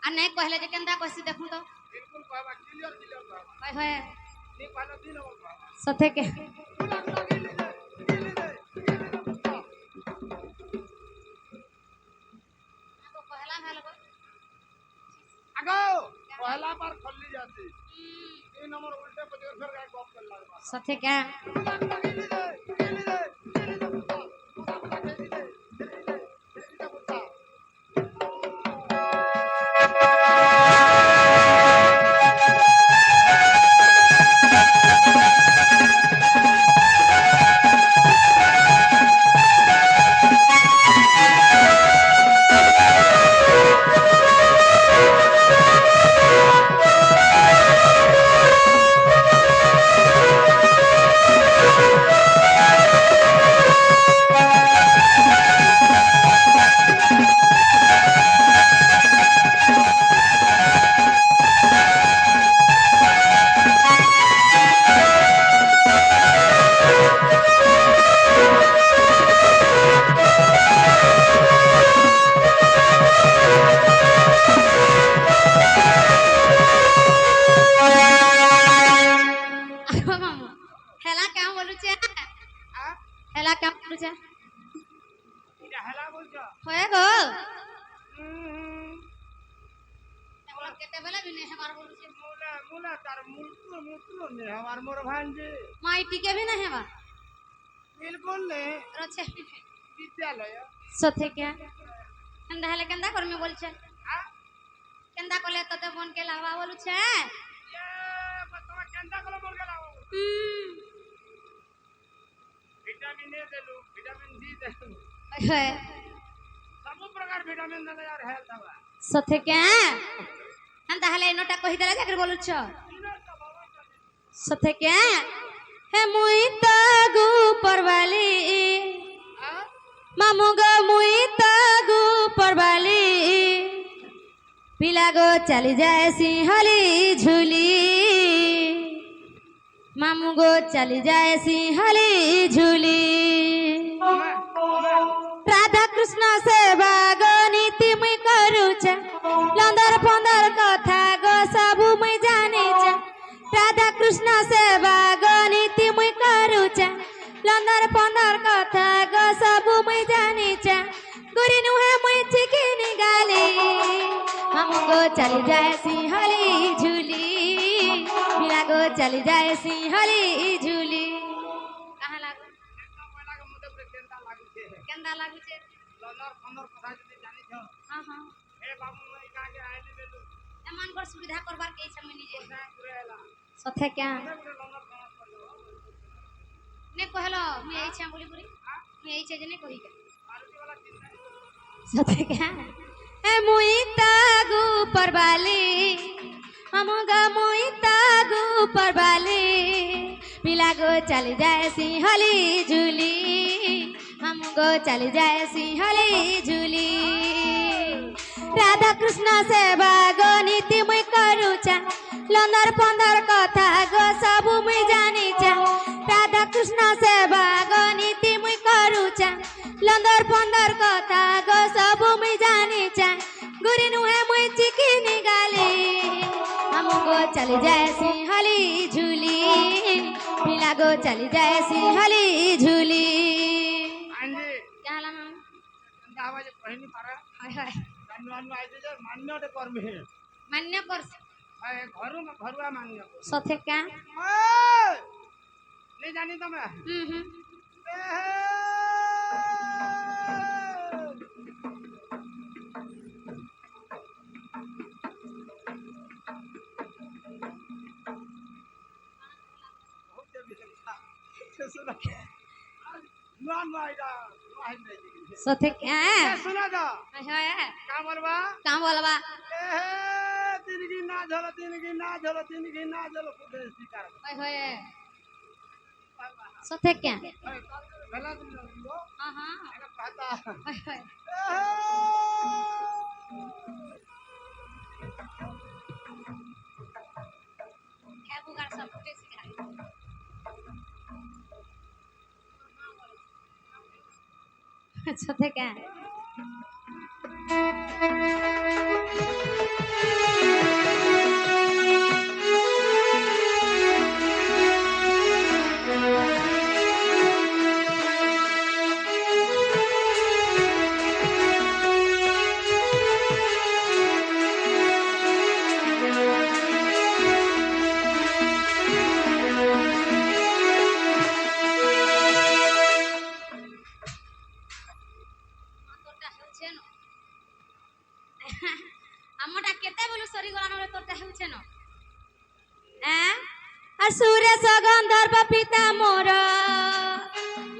Speaker 1: আর নাই কহেলে যে কেনটা কইছি দেখুন তো
Speaker 2: बिल्कुल কহবা ক্লিয়ার ক্লিয়ার কহবা
Speaker 1: হয় হয়
Speaker 2: नी पहला 3 नंबर का
Speaker 1: सथे क्या
Speaker 3: तो पहला हाल को
Speaker 2: आगो पहला बार खोली जाती 3 नंबर उल्टे पे फिर गाय कॉप कर लगा
Speaker 1: सथे क्या मामू हेला क्या बोलू छे
Speaker 2: हां
Speaker 1: हेला क्या बोलू छे
Speaker 2: इटा हला बोल जा
Speaker 1: होए गो
Speaker 3: बोला केते बेला भी नहीं हमार बोलू छे
Speaker 2: मुला मुला तार मुलकुल ने हमार मोर भांजे
Speaker 1: माइटी के भी नहीं बा
Speaker 2: बिल्कुल ने
Speaker 3: रछे
Speaker 2: विद्यालय
Speaker 1: सथे क्या
Speaker 3: कंदा हेले कंदा कर में बोल छे
Speaker 2: हां
Speaker 3: कंदा कोले तो ते फोन के लावा बोलू छे
Speaker 2: ये बतवा केंदा कोला बोल गेला विटामिन ए देलु विटामिन डी देलु
Speaker 1: होए
Speaker 2: सब प्रकार विटामिन दे यार हेल्थ हवा
Speaker 1: सथे क्या
Speaker 3: कंदा हेले नोटा कहि देला जाकर बोलू छ
Speaker 1: सथे क्या हे मुई तागु परवाली मामू गो मुई तागु परवाली पिला गो चली जाए सिंहली झूली मामू गो चली जाए सिंहली झूली राधा कृष्ण से बागनीति मुई करूछ लंदर फंदर कथा गो सबु मुई जानिछ राधा कृष्ण से बागनीति मुई करूछ लंदर फंदर कथा गो सबु मुई जानिछ गुरी नुहे मुई चिकिनी गाली मामू गो चली जाए सिंहली झूली पिला गो चली जाए सिंहली झूली
Speaker 3: कहां लागो
Speaker 2: पहिला के मुदे पर केंदा लागु छे
Speaker 3: कंदा लागू छे
Speaker 2: ललर फंदर कथा जदी जानि छ
Speaker 3: हां हां
Speaker 2: ए बाबू मई का के आइले देलु
Speaker 3: एमान कर सुविधा करबार के इच्छा में निजे
Speaker 2: ना पुरेला
Speaker 1: सथे क्या
Speaker 2: ललर फंदर कर
Speaker 3: ने कहलो मैं आई छा बोली पूरी मैं आई छे जे ने कहि के
Speaker 2: मारुति वाला चिंता
Speaker 1: सथे क्या ए मुई तागु परवाली हमगा मुई तागु परवाली पिला गो चली जाए सिंहली झूली हमगो चली जाए सिंहली झूली राधा कृष्ण से बागनीति मुई करूचा लंदर पंदर कथा गो सबु मुई जानिचा राधा कृष्ण से बागनीति मुई करूचा लंदर पंदर कथा गो सबु मुई जानिचा गुरी नुहे मुई चिकिनी गाली हमगो चली जाए सिंहली झूली पिला गो चली जाए सिंहली झूली
Speaker 2: आंजी
Speaker 3: क्या हाला मामू
Speaker 2: केंदा आवाज पहिनी पारा
Speaker 3: हाय हाय
Speaker 2: जानु आइजे जे मान्य ते कर्म हे
Speaker 3: मान्य कर
Speaker 2: ए घरुआ मान्य
Speaker 1: सथे क्या
Speaker 2: ले जानी तमे
Speaker 1: सथे क्या
Speaker 2: सुना जा
Speaker 3: हाय हाय
Speaker 2: का बोलबा
Speaker 3: काम बोलबा
Speaker 2: तिनगी ना झल तिनगी ना झल तिनगी ना झल पुदे शिकार
Speaker 3: हाय हाय
Speaker 1: सथे क्या
Speaker 2: गला तुम लो
Speaker 3: हां हां
Speaker 2: कहता
Speaker 3: हाय हाय क्या बुगाड़ सब बेसी खाई
Speaker 1: सथे क्या
Speaker 3: ଆମଟା କେତେବେଳୁ ସରିଗଲାନ ବେଳେ ତୋରଟା ହେଉଛି ନ
Speaker 1: আর সুরেশ গন্ধর্ব পিতা মোর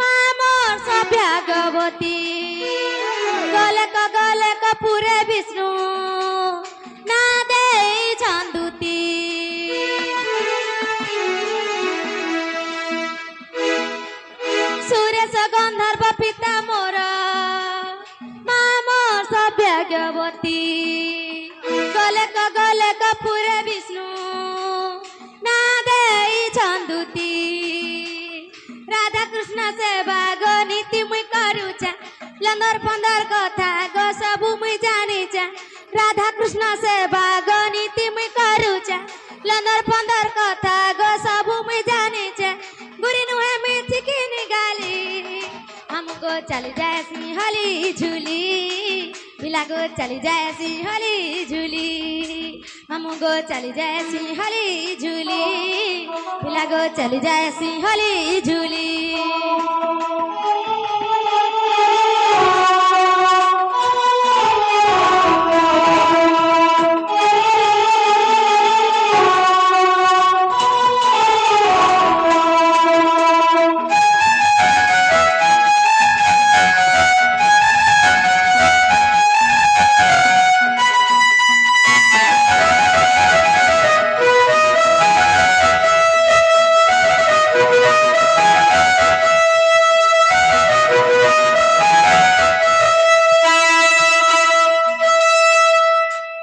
Speaker 1: মা মোর সভ্যাগবতী গলে কপুরে বিষ্ণু না দেই ছন্দুতি সুরেশ গন্ধর্ব পিতা মোর মা মোর সভ্যাগবতী গলে কপুরে বিষ্ণু না দেই ছন্দুতি রাধা কৃষ্ণ সেবা গো নীতি মুই করুছা লন্দর পন্দর কথা গো সবু মুই জানিছা রাধা কৃষ্ণ সেবা গো নীতি মুই করুছা লন্দর পন্দর কথা গো সবু মুই জানিছা গুরি নুহে মিছি কিনি গালি हमको चली जाए सिंहली झूली पिला को चली जाए सिंहली झूली हमको चली जाए सिंहली झूली पिला को चली जाए सिंहली झूली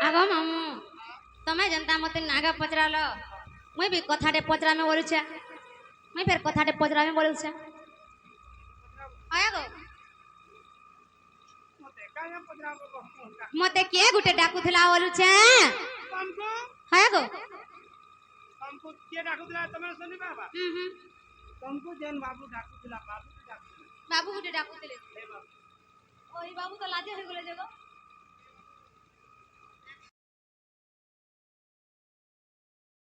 Speaker 3: ଆଗ ମାମୁ ତମେ ଯେନ୍ତା ମତେ ନାଗ ପଚରାଲ ମୁଇଁ ବି କଥାଟେ ପଚରାମେ ବୋଲୁଛେ ମୁଇଁ ଫେର କଥାଟେ ପଚରାମେ ବୋଲୁଛେ ଆଗ
Speaker 2: ମୋତେ କାହିଁ ପଚରା ବୋଲୁଛେ
Speaker 3: ମତେ କିଏ ଗୋଟେ ଡାକୁଥିଲା ବୋଲୁଛେ
Speaker 2: ତମକୁ
Speaker 3: ଆଗ
Speaker 2: ତମକୁ କିଏ ଡାକୁଥିଲା ତମେ ଶୁଣିବା ବା ତମକୁ ଯେନ୍ ବାବୁ ଡାକୁଥିଲା
Speaker 3: ବାବୁ ଗୋଟେ ଡାକୁଥିଲେ
Speaker 2: ହେ ବାବୁ
Speaker 3: ଓଇ ବାବୁ ତ ଲାଜ ହେଇଗଲେ ଜଗ